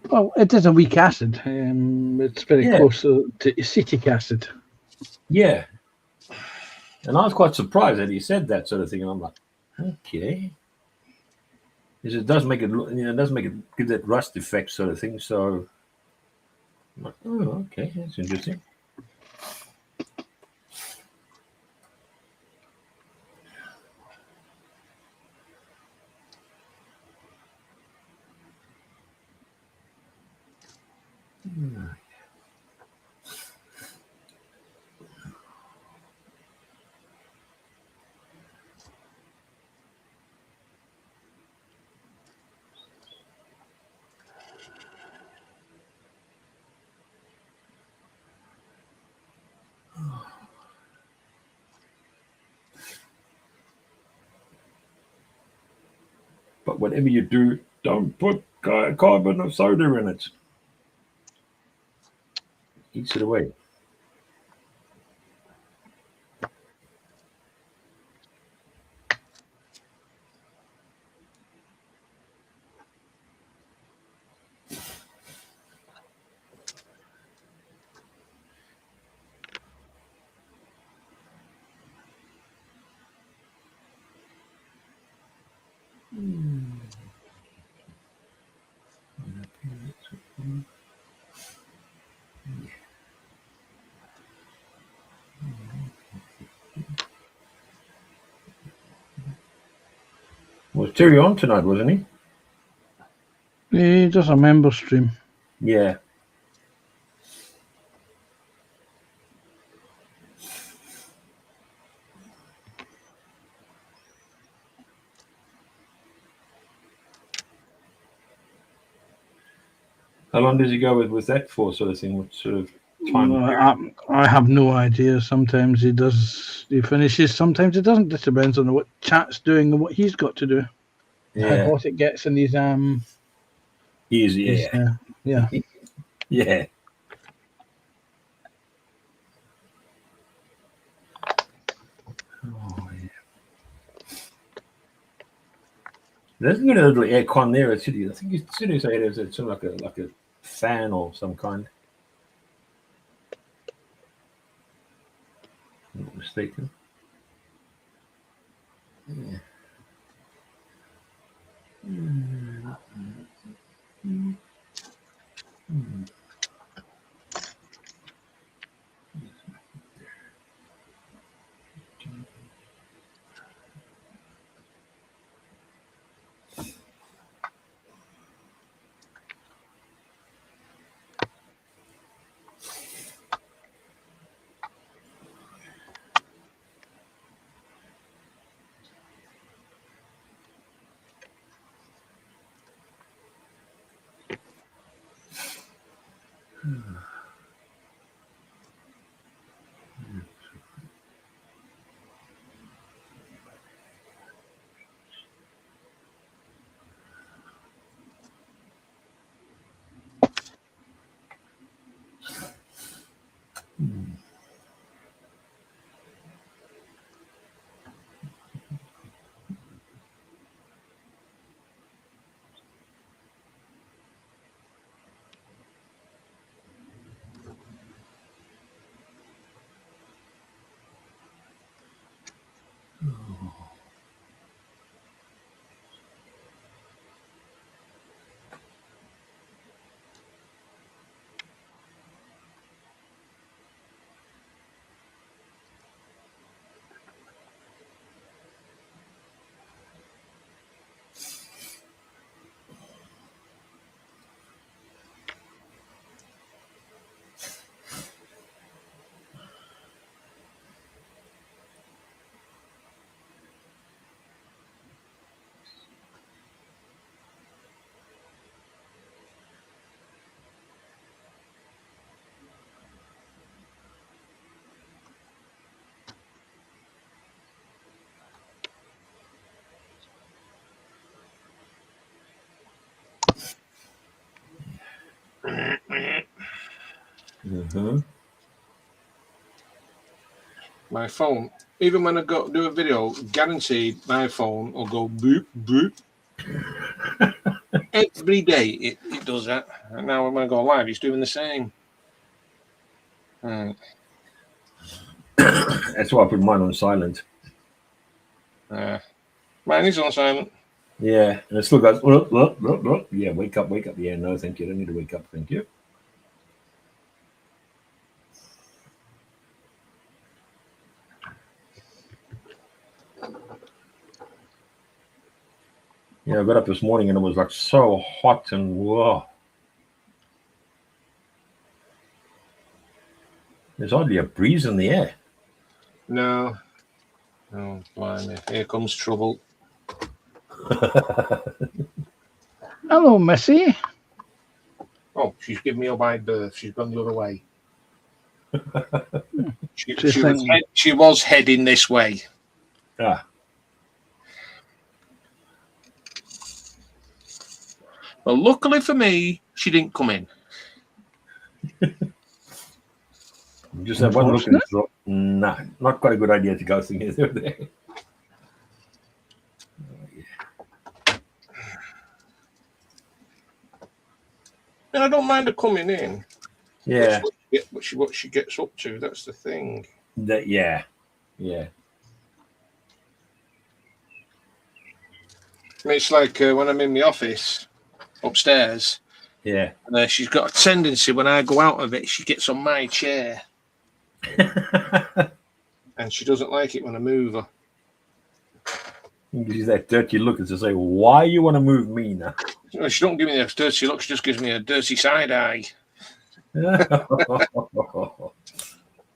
[SPEAKER 3] Well, it is a weak acid. It's very close to acetic acid.
[SPEAKER 1] Yeah. And I was quite surprised that he said that sort of thing. And I'm like, okay. Because it does make it give that rust effect sort of thing. So I'm like, oh, okay, that's interesting. But whatever you do, don't put carbon or soda in it. Eats it away. Was Terry on tonight, wasn't he?
[SPEAKER 3] He does a member stream.
[SPEAKER 1] Yeah. How long does he go with that for, sort of thing? What sort of time?
[SPEAKER 3] I have no idea. Sometimes he does. He finishes. Sometimes he doesn't. It depends on what chat's doing and what he's got to do.
[SPEAKER 1] Yeah.
[SPEAKER 3] How hot it gets in his
[SPEAKER 1] Easy,
[SPEAKER 3] his,
[SPEAKER 1] yeah.
[SPEAKER 3] yeah.
[SPEAKER 1] Yeah. Oh, yeah. There's a little aircon there at City. I think it's City say it's sort of like a fan or some kind. If I'm not mistaken. Yeah. Mm-hmm.
[SPEAKER 2] My phone, even when I go do a video, guaranteed my phone will go boop boop. Every day it does that. And now when I go live, it's doing the same.
[SPEAKER 1] That's why I put mine on silent.
[SPEAKER 2] Mine is on silent.
[SPEAKER 1] Yeah, and it still goes. Look. Yeah, wake up. Yeah, no, thank you. Don't need to wake up. Thank you. Yeah, I got up this morning and it was like so hot and whoa. There's hardly a breeze in the air.
[SPEAKER 2] No. Oh, blimey. Here comes trouble.
[SPEAKER 3] Hello, Missy.
[SPEAKER 2] Oh, she's given me a wide berth. She's gone the other way. She was heading this way.
[SPEAKER 1] Ah.
[SPEAKER 2] Well, luckily for me, she didn't come in.
[SPEAKER 1] Just had one look and thought, nah, not quite a good idea to go through there.
[SPEAKER 2] And I don't mind her coming in.
[SPEAKER 1] Yeah.
[SPEAKER 2] What she gets up to, that's the thing.
[SPEAKER 1] Yeah.
[SPEAKER 2] I mean, it's like when I'm in the office upstairs,
[SPEAKER 1] Yeah.
[SPEAKER 2] and she's got a tendency when I go out of it, she gets on my chair, and she doesn't like it when I move her.
[SPEAKER 1] Gives you that dirty look and to say, why you want to move me now?
[SPEAKER 2] No, she don't give me a dirty look, she just gives me a dirty side eye.
[SPEAKER 1] Wow.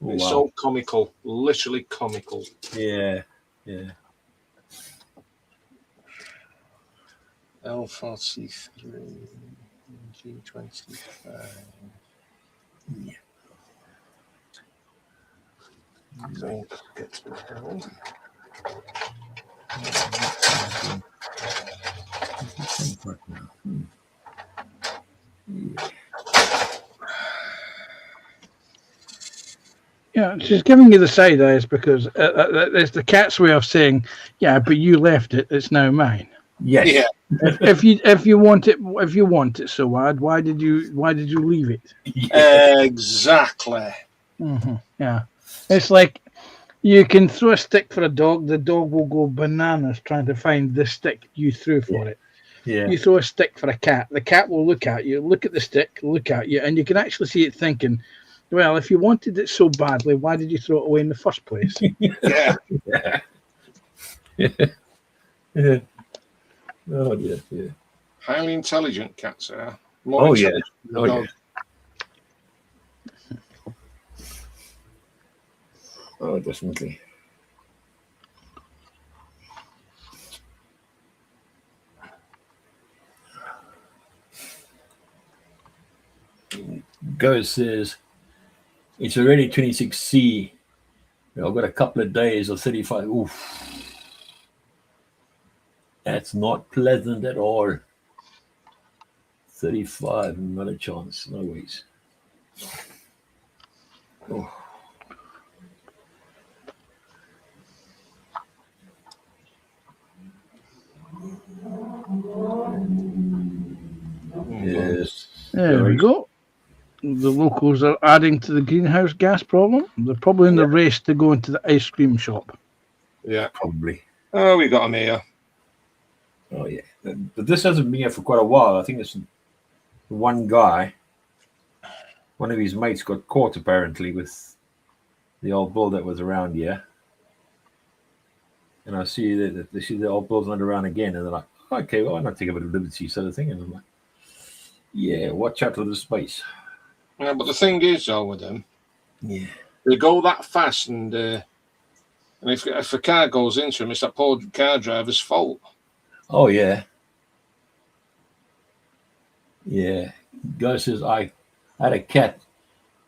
[SPEAKER 2] It's so comical, literally comical.
[SPEAKER 1] Yeah.
[SPEAKER 2] L43 G25.
[SPEAKER 1] Yeah.
[SPEAKER 2] Don't get to hell.
[SPEAKER 3] Yeah, she's giving you the side eyes because it's the cat's way of saying, "Yeah, but you left it; it's now mine."
[SPEAKER 1] Yes.
[SPEAKER 2] Yeah.
[SPEAKER 3] if you want it so bad, why did you leave it?
[SPEAKER 2] Exactly.
[SPEAKER 3] Mm-hmm. Yeah, it's like you can throw a stick for a dog; the dog will go bananas trying to find the stick you threw for it.
[SPEAKER 1] Yeah.
[SPEAKER 3] You throw a stick for a cat; the cat will look at you, look at the stick, look at you, and you can actually see it thinking, well, if you wanted it so badly, why did you throw it away in the first place?
[SPEAKER 2] Yeah.
[SPEAKER 1] Yeah. Oh dear. Yeah.
[SPEAKER 2] Highly intelligent cats are.
[SPEAKER 1] Oh yeah.
[SPEAKER 2] Oh yeah.
[SPEAKER 1] Oh, definitely. Ghost says it's already 26C. I've got a couple of days of 35. Oof. That's not pleasant at all. 35, not a chance. No ways. Oh. Yes.
[SPEAKER 3] There we go. The locals are adding to the greenhouse gas problem. They're probably in the race to go into the ice cream shop.
[SPEAKER 2] Yeah.
[SPEAKER 1] Probably.
[SPEAKER 2] Oh, we got them here.
[SPEAKER 1] Oh, yeah. But this hasn't been here for quite a while. I think it's one guy, one of his mates got caught apparently with the old bull that was around here. And I see that they see the old bull's not around again. And they're like, okay, well, I'm not taking a bit of liberty sort of thing. And I'm like, yeah, watch out for the space.
[SPEAKER 2] Yeah, but the thing is, though, with them,
[SPEAKER 1] Yeah.
[SPEAKER 2] they go that fast, and if a car goes into them, it's that poor car driver's fault.
[SPEAKER 1] Oh, yeah. Yeah. Guy says, I had a cat,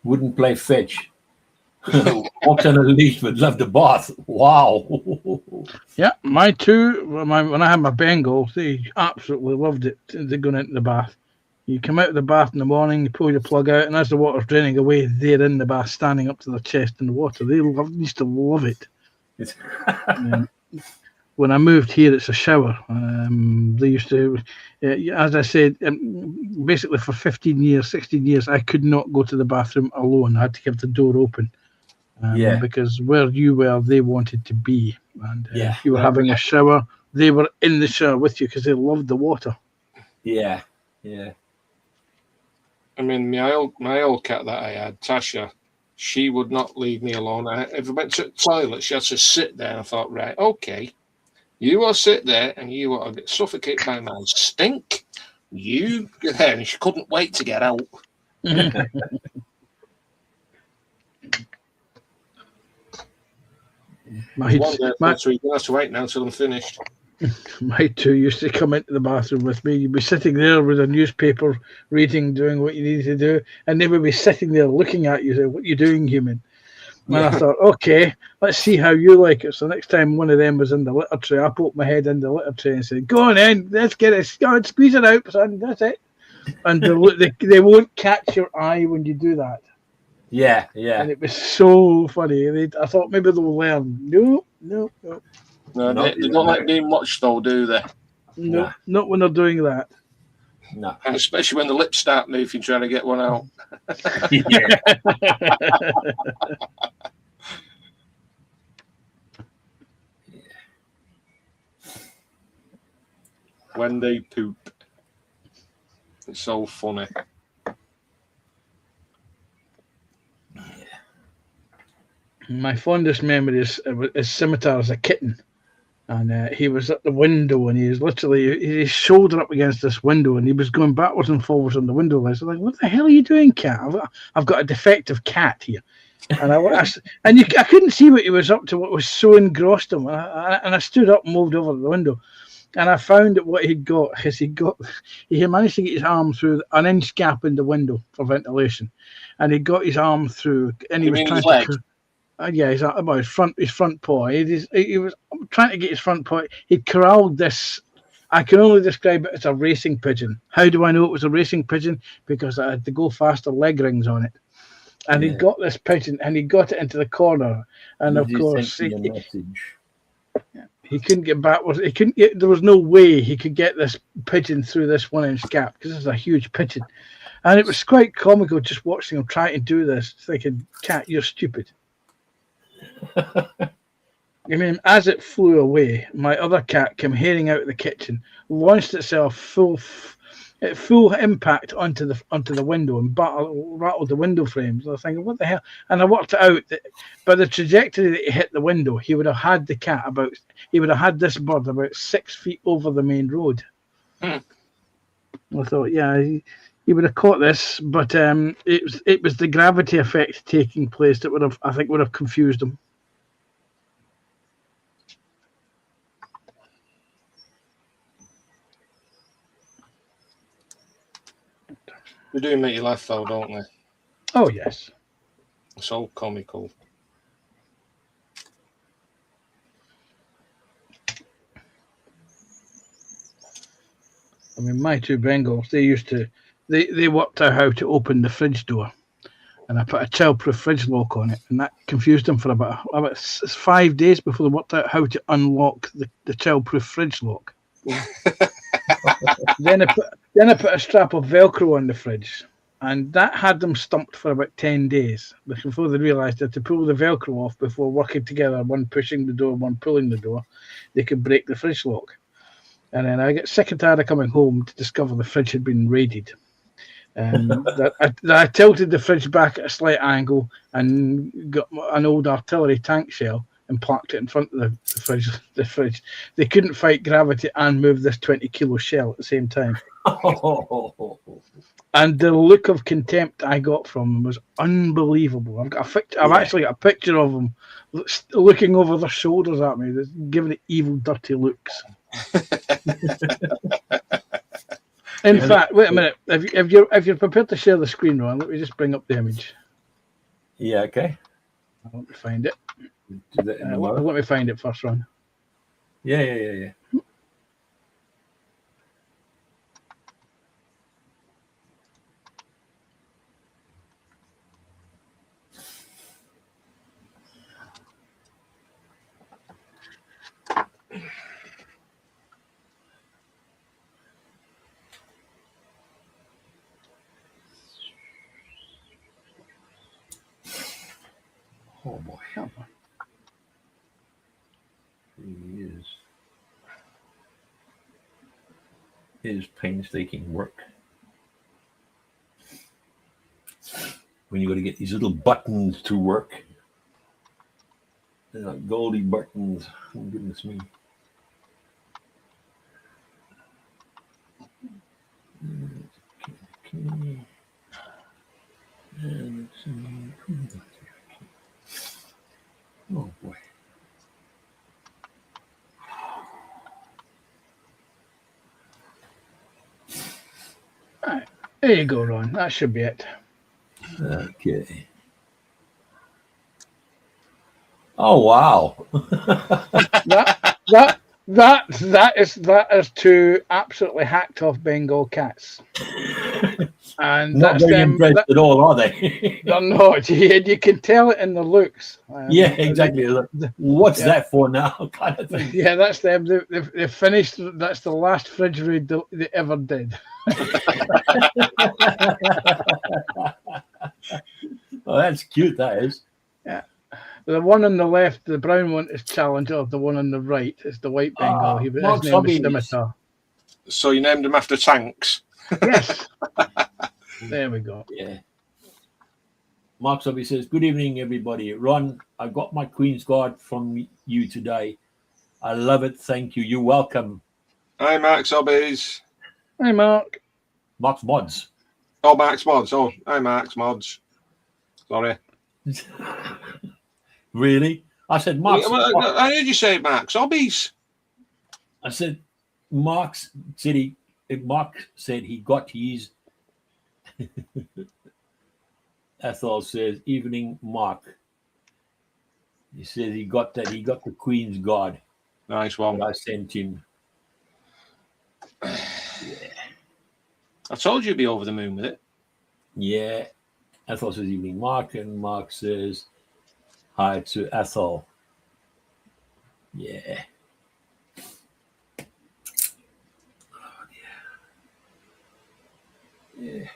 [SPEAKER 1] wouldn't play fetch. Walked on a leash, but loved the bath. Wow.
[SPEAKER 3] Yeah, my two, when I had my Bengals, they absolutely loved it. They're going into the bath. You come out of the bath in the morning, you pull your plug out, and as the water's draining away, they're in the bath, standing up to their chest in the water. They used to love it. When I moved here, it's a shower. They used to, as I said, basically for 15 years, 16 years, I could not go to the bathroom alone. I had to keep the door open. Because where you were, they wanted to be. And if you were having a shower, they were in the shower with you because they loved the water.
[SPEAKER 1] Yeah.
[SPEAKER 2] I mean, my old cat that I had, Tasha, she would not leave me alone. If I went to the toilet, she had to sit there. And I thought, right, okay, you will sit there and you will get suffocated by my stink. You get there. And she couldn't wait to get out.
[SPEAKER 3] My
[SPEAKER 2] One day, so you have to wait now until I'm finished.
[SPEAKER 3] My two used to come into the bathroom with me. You'd be sitting there with a newspaper, reading, doing what you needed to do, and they would be sitting there looking at you, saying, "What are you doing, human?" And I thought, okay, let's see how you like it. So next time one of them was in the litter tray, I poked my head in the litter tray and said, go on in, let's get it, go on, squeeze it out, son, that's it. And they won't catch your eye when you do that.
[SPEAKER 1] Yeah, yeah.
[SPEAKER 3] And it was so funny. I thought maybe they'll learn. No.
[SPEAKER 2] No, they don't like being watched though, do they?
[SPEAKER 3] No,
[SPEAKER 1] Nah.
[SPEAKER 3] not when they're doing that.
[SPEAKER 1] No.
[SPEAKER 2] And especially when the lips start moving, trying to get one out.
[SPEAKER 1] Yeah.
[SPEAKER 2] When they poop. It's so funny.
[SPEAKER 3] My fondest memory is Scimitar as a kitten. And he was at the window, and he was literally his shoulder up against this window, and he was going backwards and forwards on the window ledge. I was like, "What the hell are you doing, cat? I've got a defective cat here." And I couldn't see what he was up to. What was so engrossed him, and I stood up and moved over to the window, and I found that what he'd got is he managed to get his arm through an inch gap in the window for ventilation, and he got his arm through, and he was trying to. Yeah, his front paw. He was trying to get his front paw. He'd corralled this. I can only describe it as a racing pigeon. How do I know it was a racing pigeon? Because I had to go faster leg rings on it. And he got this pigeon, and he got it into the corner. And of course, he couldn't get backwards. There was no way he could get this pigeon through this 1-inch gap because this is a huge pigeon. And it was quite comical just watching him try to do this, thinking, "Cat, you're stupid." I mean, as it flew away, my other cat came hairing out of the kitchen, launched itself full impact onto the window and rattled the window frames. I was thinking, what the hell? And I worked it out that by the trajectory that he hit the window, he would have had this bird about 6 feet over the main road. I thought, yeah, he would have caught this, but it was the gravity effect taking place that would have confused him.
[SPEAKER 2] They do make you laugh though, don't they?
[SPEAKER 3] Oh yes.
[SPEAKER 2] It's all comical.
[SPEAKER 3] I mean, my two Bengals, they worked out how to open the fridge door, and I put a childproof fridge lock on it, and that confused them for about 5 days before they worked out how to unlock the childproof fridge lock. Then I put a strap of Velcro on the fridge, and that had them stumped for about 10 days before they realised that to pull the Velcro off before working together, one pushing the door, one pulling the door, they could break the fridge lock. And then I get sick and tired of coming home to discover the fridge had been raided. That I tilted the fridge back at a slight angle and got an old artillery tank shell and parked it in front of the fridge. They couldn't fight gravity and move this 20-kilo shell at the same time. And the look of contempt I got from them was unbelievable. I've actually got a picture of them looking over their shoulders at me, giving it evil, dirty looks. In fact, wait a minute. If you're prepared to share the screen, Ron, let me just bring up the image.
[SPEAKER 1] Yeah, okay.
[SPEAKER 3] Let me find it.
[SPEAKER 1] Do that in a moment.
[SPEAKER 3] Let me find it first, Ron.
[SPEAKER 1] Yeah. Oh boy. His painstaking work. When you got to get these little buttons to work. They're like goldy buttons. Oh, goodness me. Okay. And let's see. Oh boy.
[SPEAKER 3] All right. There you go, Ron. That should be it.
[SPEAKER 1] Okay. Oh wow.
[SPEAKER 3] That is two absolutely hacked off Bengal cats, and
[SPEAKER 1] Not
[SPEAKER 3] that's
[SPEAKER 1] very
[SPEAKER 3] them.
[SPEAKER 1] impressed at all, are they?
[SPEAKER 3] They're not. You can tell it in the looks.
[SPEAKER 1] Yeah, exactly. Like, what's
[SPEAKER 3] yeah.
[SPEAKER 1] that for now? Kind of thing.
[SPEAKER 3] Yeah, that's them. They've finished. That's the last fridge raid they ever did.
[SPEAKER 1] Oh, that's cute. That is.
[SPEAKER 3] Yeah. The one on the left, the brown one, is Challenger. The one on the right is the white Bengal. His
[SPEAKER 1] Mark's
[SPEAKER 3] name is
[SPEAKER 1] hobbies.
[SPEAKER 3] Scimitar.
[SPEAKER 2] So you named them after tanks.
[SPEAKER 3] Yes. There we go.
[SPEAKER 1] Yeah. Mark Sobby says, "Good evening, everybody. Ron, I got my Queen's Guard from you today. I love it. Thank you. You're welcome."
[SPEAKER 2] Hi, Max Hobbies.
[SPEAKER 3] Hi, Mark.
[SPEAKER 1] Mark's Mods.
[SPEAKER 2] Oh, Max Mods. Oh, hi, Max Mods. Sorry.
[SPEAKER 1] Really? I said, Mark's.
[SPEAKER 2] I heard you say Max Hobbies.
[SPEAKER 1] I said, Mark said he got his. Ethel says, "Evening, Mark." He says he got that. He got the Queen's Guard.
[SPEAKER 2] Nice one.
[SPEAKER 1] That I sent him.
[SPEAKER 2] I told you to be over the moon with it.
[SPEAKER 1] Yeah. Ethel says, "Evening, Mark," and Mark says, "Hi to Ethel." Yeah. Yeah.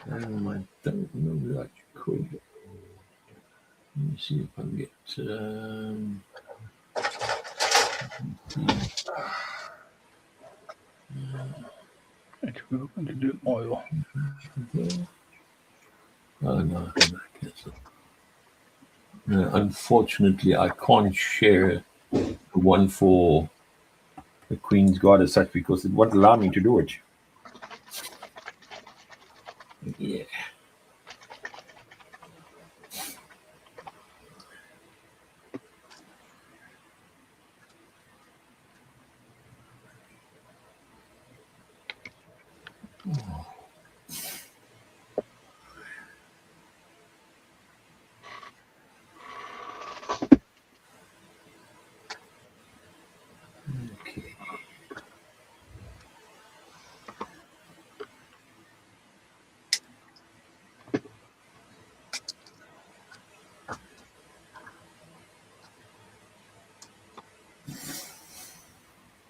[SPEAKER 1] I don't know that could. Let me see if I can get.
[SPEAKER 3] We're going to do oil.
[SPEAKER 1] Oh no, unfortunately, I can't share the one for the Queen's Guard as such because it won't allow me to do it. Yeah. Okay.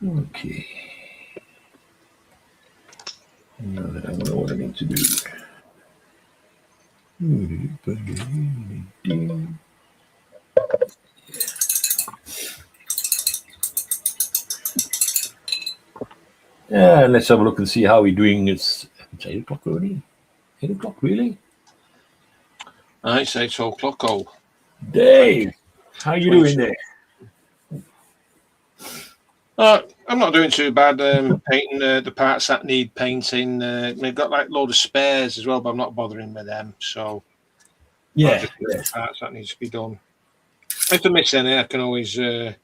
[SPEAKER 1] Okay. Now that I know what I need to do. Yeah, let's have a look and see how we're doing. It's 8 o'clock already. 8 o'clock, really?
[SPEAKER 2] I say 8 o'clock. Oh,
[SPEAKER 1] Dave, how you doing there?
[SPEAKER 2] I'm not doing too bad. Painting the parts that need painting. We've got like a load of spares as well, but I'm not bothering with them. So
[SPEAKER 1] Yeah,
[SPEAKER 2] the parts that needs to be done. If I miss any, I can always do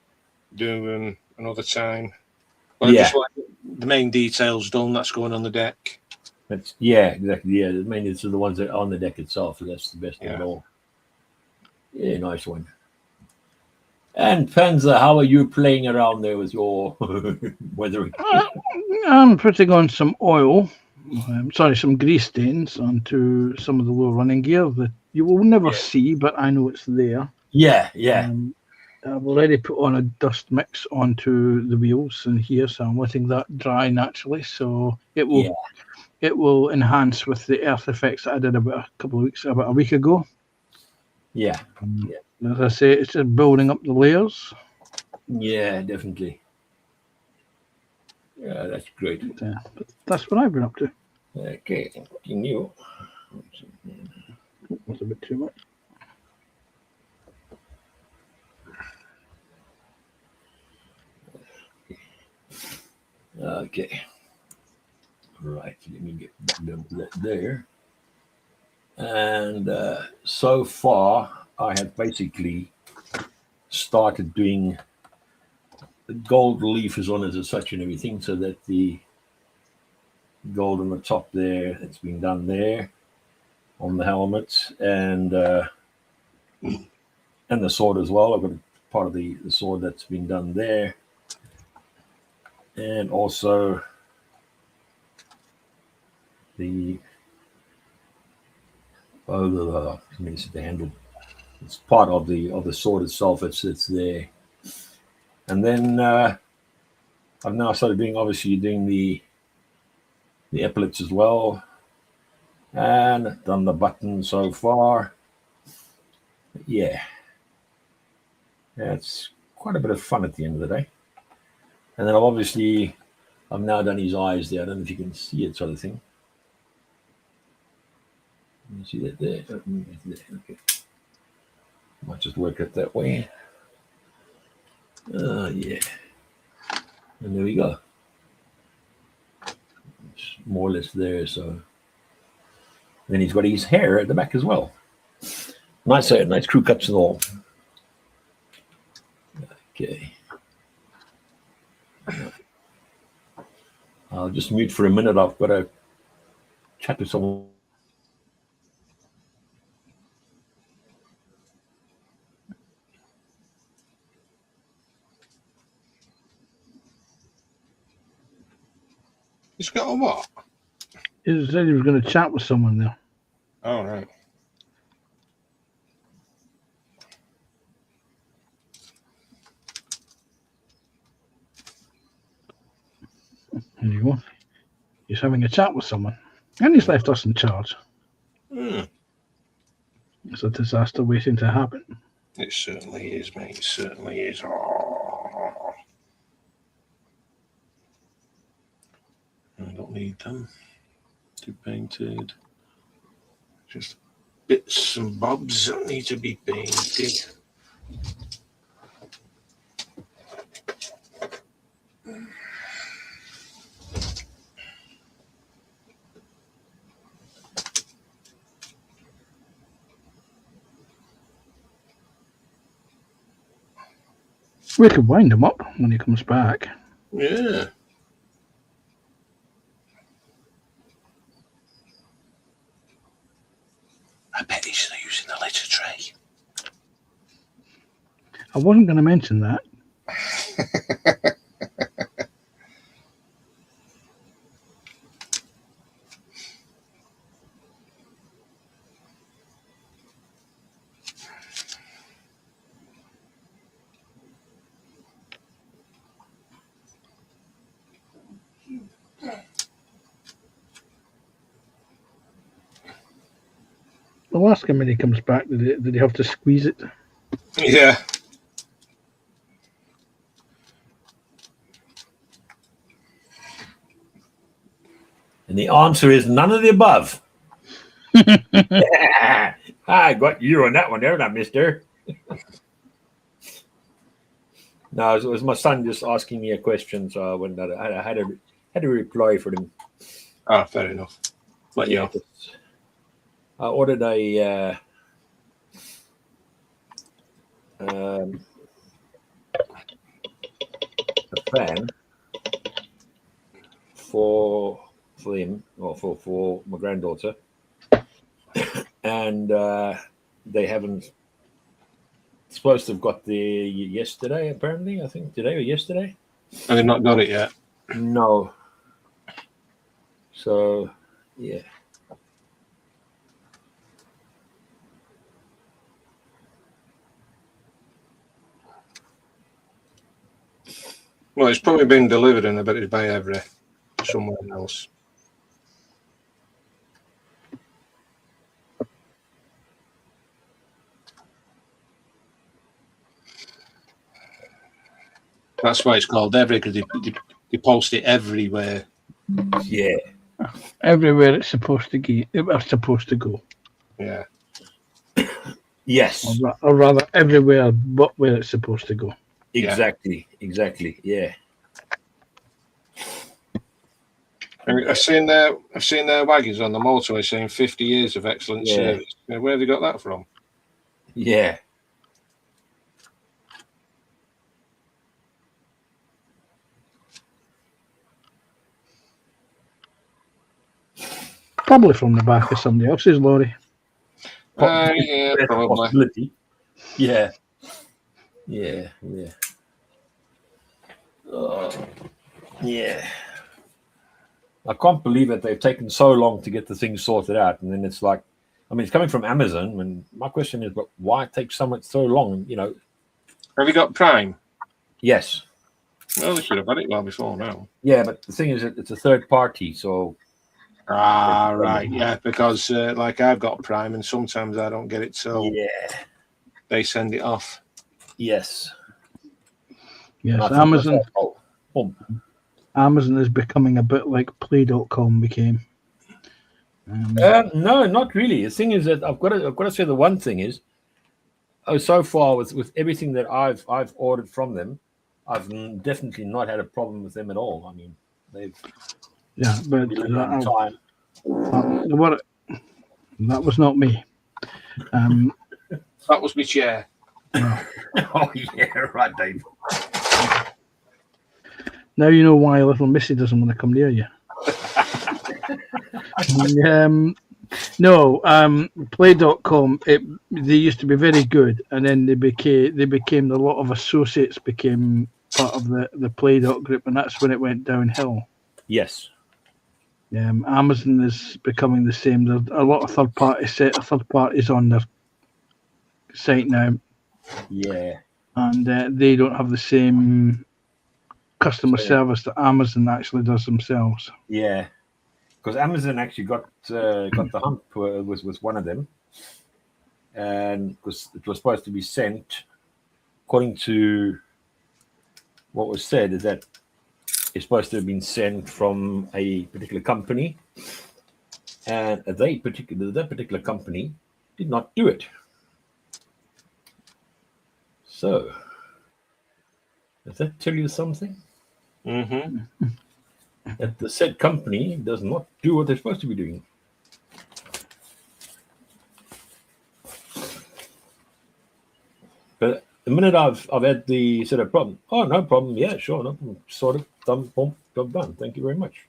[SPEAKER 2] them another time. But I just want the main details done. That's going on the deck.
[SPEAKER 1] Exactly. Yeah, the maintenance are the ones that are on the deck itself. So that's the best of it all. Yeah, nice one. And Panzer, how are you playing around there with your weathering?
[SPEAKER 3] I'm putting on some oil. Some grease stains onto some of the low running gear that you will never see, but I know it's there.
[SPEAKER 1] Yeah.
[SPEAKER 3] I've already put on a dust mix onto the wheels in here, so I'm letting that dry naturally. So it will enhance with the earth effects that I did about a week ago.
[SPEAKER 1] Yeah.
[SPEAKER 3] As I say, it's just building up the layers.
[SPEAKER 1] Yeah, definitely. Yeah, that's great.
[SPEAKER 3] But that's what I've been up to.
[SPEAKER 1] Okay, continue.
[SPEAKER 3] That's a bit too much.
[SPEAKER 1] Okay. Right, let me get that there. And so far, I have basically started doing the gold leaf is on as such and everything, so that the gold on the top there, it's been done there on the helmet, and the sword as well. I've got part of the sword that's been done there, and also the the handle. It's part of the sword itself. It's there, and then I've now started doing the epaulets as well, and done the button so far. Yeah, it's quite a bit of fun at the end of the day. And then I've now done his eyes there. I don't know if you can see it, sort of thing. You see that there? Okay. Might just work it that way. Yeah. And there we go. It's more or less there. So then he's got his hair at the back as well. Nice crew cuts and all. Okay. I'll just mute for a minute. I've got to chat to someone.
[SPEAKER 2] He's got a what?
[SPEAKER 3] He said he was going to chat with someone there.
[SPEAKER 2] Oh, right.
[SPEAKER 3] There you go. He's having a chat with someone. And he's left us in charge. It's a disaster waiting to happen.
[SPEAKER 2] It certainly is, mate. It certainly is. Oh. I don't need them to be painted. Just bits and bobs that need to be painted.
[SPEAKER 3] We could wind him up when he comes back.
[SPEAKER 2] Yeah. I bet he's still using the litter tray.
[SPEAKER 3] I wasn't going to mention that. I'll ask him when he comes back. Did he have to squeeze it?
[SPEAKER 2] Yeah.
[SPEAKER 1] And the answer is none of the above. I got you on that one there, not mister. No, it was my son just asking me a question, so I had to reply for him.
[SPEAKER 2] Ah, fair enough. But yeah.
[SPEAKER 1] I ordered a fan for him, or for my granddaughter, and they haven't. Supposed to have got there yesterday, apparently. I think today or yesterday.
[SPEAKER 2] And they've not got it yet.
[SPEAKER 1] No. So, yeah.
[SPEAKER 2] Well, it's probably been delivered and I bet it's by Every somewhere else. That's why it's called Every, because they post it everywhere.
[SPEAKER 1] Yeah.
[SPEAKER 3] Everywhere it's supposed to go. It's supposed to go.
[SPEAKER 2] Yeah.
[SPEAKER 1] Yes.
[SPEAKER 3] Or rather, everywhere but where it's supposed to go.
[SPEAKER 1] Exactly. Yeah.
[SPEAKER 2] I've seen their wagons on the motorway saying 50 years of excellent
[SPEAKER 1] Yeah.
[SPEAKER 2] service. Where have they got that from?
[SPEAKER 1] Yeah.
[SPEAKER 3] Probably from the back of somebody else's lorry.
[SPEAKER 2] Yeah,
[SPEAKER 1] That's a
[SPEAKER 2] probably.
[SPEAKER 1] possibility. Yeah. Yeah. Yeah. Yeah. I can't believe that they've taken so long to get the thing sorted out. And then it's like, I mean, it's coming from Amazon. And my question is, but why take so long? You know,
[SPEAKER 2] Have you got Prime?
[SPEAKER 1] yes.
[SPEAKER 2] Well, they should have had it well before now.
[SPEAKER 1] Yeah, but the thing is, it's a third party. So,
[SPEAKER 2] Right. Yeah, because like I've got Prime and sometimes I don't get it till they send it off.
[SPEAKER 1] Yes.
[SPEAKER 3] Yes,
[SPEAKER 1] And I think
[SPEAKER 3] Amazon.
[SPEAKER 1] myself,
[SPEAKER 3] Amazon is becoming a bit like Play.com became.
[SPEAKER 1] No, not really. The thing is that I've got to say the one thing is, so far with everything that I've ordered from them, I've definitely not had a problem with them at all. I mean, they've
[SPEAKER 3] but
[SPEAKER 1] delivered on time.
[SPEAKER 3] That was not me.
[SPEAKER 2] That was my chair.
[SPEAKER 1] Oh yeah, right, Dave.
[SPEAKER 3] Now you know why little Missy doesn't want to come near you. Play.com, they used to be very good, and then they became a lot of associates became part of the Play group, and that's when it went downhill.
[SPEAKER 1] Yes.
[SPEAKER 3] Amazon is becoming the same. There's a lot of third parties on their site now.
[SPEAKER 1] Yeah.
[SPEAKER 3] And they don't have the same customer service that Amazon actually does themselves.
[SPEAKER 1] Yeah. Because Amazon actually got the hump with one of them, and because it was supposed to be sent, according to what was said, is that it's supposed to have been sent from a particular company, and that particular company did not do it. So, does that tell you something?
[SPEAKER 2] Mm-hmm.
[SPEAKER 1] That the said company does not do what they're supposed to be doing. But the minute I've had the sort of problem, oh, no problem, yeah, sure, no problem, sort of, done, boom, job done, thank you very much.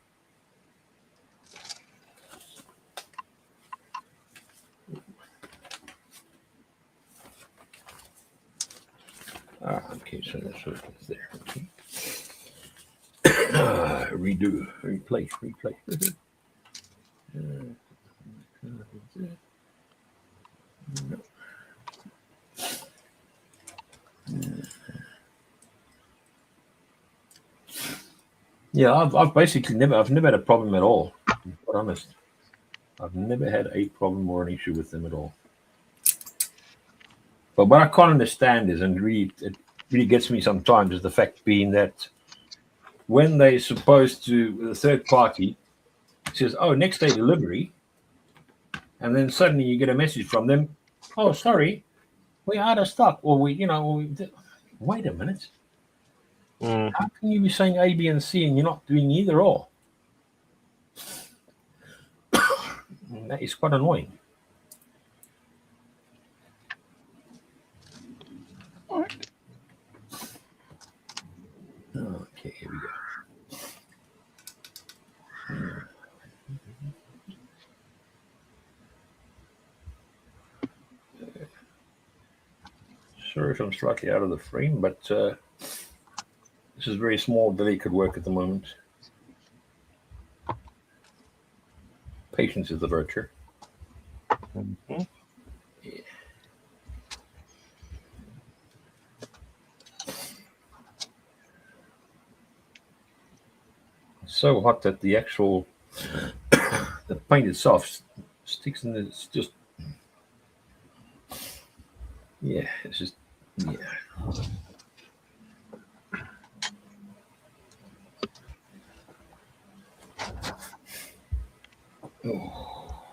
[SPEAKER 1] Okay, so that's what it's there. Okay. Redo, replace. Yeah, I've basically never had a problem at all. To be quite honest, I've never had a problem or an issue with them at all. But what I can't understand is, and it really gets me sometimes, is the fact being that when they're supposed to, the third party says, "Oh, next day delivery," and then suddenly you get a message from them, "Oh, sorry, we're out of stock," or wait a minute. How can you be saying A, B, and C and you're not doing either or? That is quite annoying. Okay, here we go. Sorry if I'm slightly out of the frame, but this is very small. Delay could work at the moment. Patience is the virtue.
[SPEAKER 2] Mm-hmm.
[SPEAKER 1] Yeah. It's so hot that the actual the paint itself sticks in. It's just it's just Oh.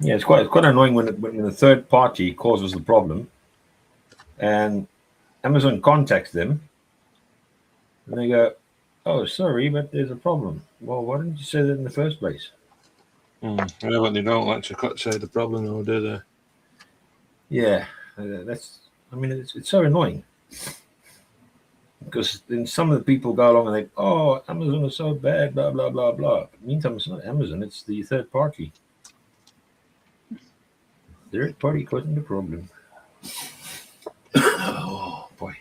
[SPEAKER 1] Yeah, it's quite annoying when the third party causes the problem, and Amazon contacts them, and they go, "Oh, sorry, but there's a problem." Well, why didn't you say that in the first place?
[SPEAKER 2] Yeah, but they don't like to say the problem, though, do they?
[SPEAKER 1] Yeah, that's. I mean, it's so annoying because then some of the people go along and they, "Oh, Amazon is so bad," blah blah blah blah. Meantime, it's not Amazon; it's the third party. Third party causing the problem. Oh boy.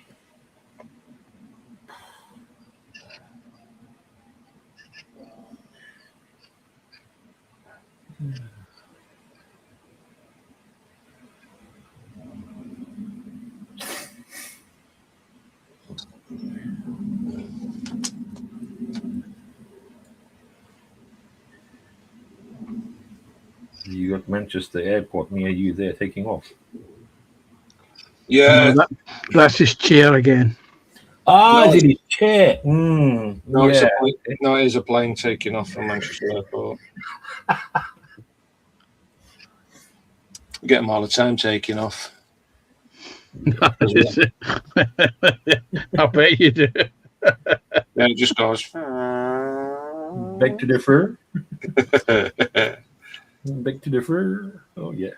[SPEAKER 1] You got Manchester Airport near you there taking off.
[SPEAKER 2] Yeah.
[SPEAKER 3] That's his chair again.
[SPEAKER 1] Ah,
[SPEAKER 2] No,
[SPEAKER 1] is it his chair? Mm,
[SPEAKER 2] No,
[SPEAKER 1] yeah.
[SPEAKER 2] it is a plane taking off from Manchester Airport. We get them all the time taking off.
[SPEAKER 3] I bet you do.
[SPEAKER 2] Yeah, it just goes.
[SPEAKER 1] Beg to differ. Beg to differ. Oh yeah.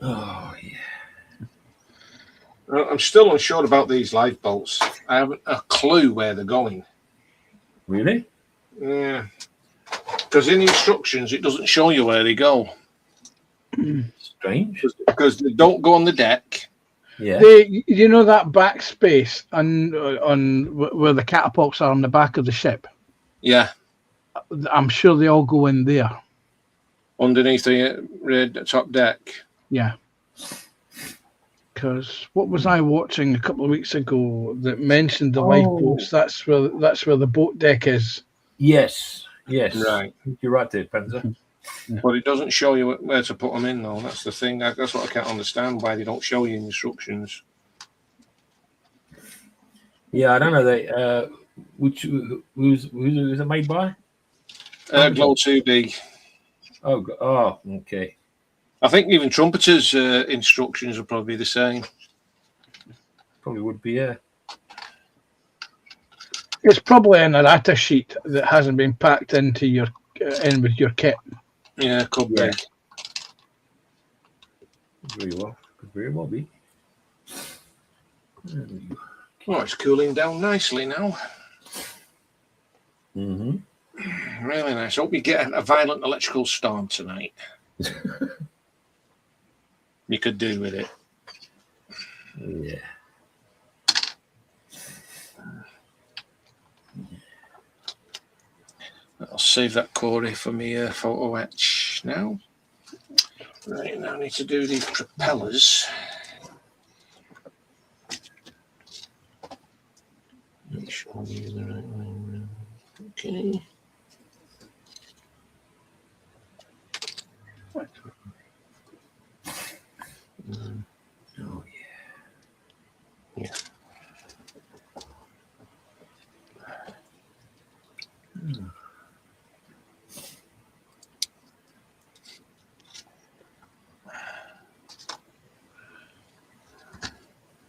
[SPEAKER 1] Oh yeah.
[SPEAKER 2] I'm still unsure about these lifeboats. I haven't a clue where they're going.
[SPEAKER 1] Really?
[SPEAKER 2] Yeah. Because in instructions, it doesn't show you where they go.
[SPEAKER 1] Strange.
[SPEAKER 2] Because they don't go on the deck.
[SPEAKER 1] Yeah.
[SPEAKER 3] You know that back space on where the catapults are on the back of the ship?
[SPEAKER 2] Yeah.
[SPEAKER 3] I'm sure they all go in there.
[SPEAKER 2] Underneath the red top deck.
[SPEAKER 3] Yeah. Because what was I watching a couple of weeks ago that mentioned the lifeboats? That's where the boat deck is.
[SPEAKER 1] Yes. Yes.
[SPEAKER 2] Right.
[SPEAKER 1] You're right there, Panzer.
[SPEAKER 3] Yeah.
[SPEAKER 2] But it doesn't show you where to put them in, though. That's the thing. That's what I can't understand, why they don't show you instructions.
[SPEAKER 1] Yeah, I don't know. They who's it made by?
[SPEAKER 2] Glow 2B.
[SPEAKER 1] Oh, okay.
[SPEAKER 2] I think even Trumpeter's instructions will probably be the same.
[SPEAKER 1] Probably would be, yeah.
[SPEAKER 3] It's probably an errata sheet that hasn't been packed into your in with your kit.
[SPEAKER 2] Yeah, could
[SPEAKER 1] Yeah.
[SPEAKER 2] be.
[SPEAKER 1] Could very well be.
[SPEAKER 2] Oh, it's cooling down nicely now.
[SPEAKER 1] Mm-hmm.
[SPEAKER 2] Really nice. Hope you get a violent electrical storm tonight. You could do with it.
[SPEAKER 1] Yeah.
[SPEAKER 2] I'll save that Corey for me photo etch now. Right, now I need to do these propellers. Make sure I'm using the right one. Okay.
[SPEAKER 1] Oh
[SPEAKER 2] Yeah.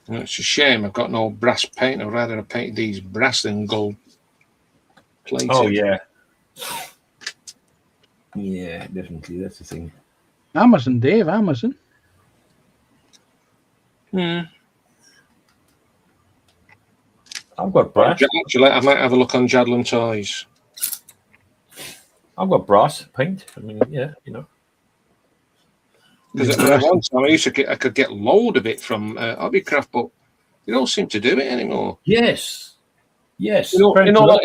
[SPEAKER 2] Well, it's a shame I've got no brass paint. I'd rather have painted these brass than gold plated.
[SPEAKER 1] Oh yeah. Yeah, definitely. That's the thing.
[SPEAKER 3] Amazon, Dave, Amazon.
[SPEAKER 1] I've got brass.
[SPEAKER 2] Actually, I might have a look on Jadlin Toys.
[SPEAKER 1] I've got brass paint. I mean, yeah, you know.
[SPEAKER 2] Because at one time I could get load of it from Hobbycraft, but they don't seem to do it anymore.
[SPEAKER 1] Yes. Yes.
[SPEAKER 2] You know, like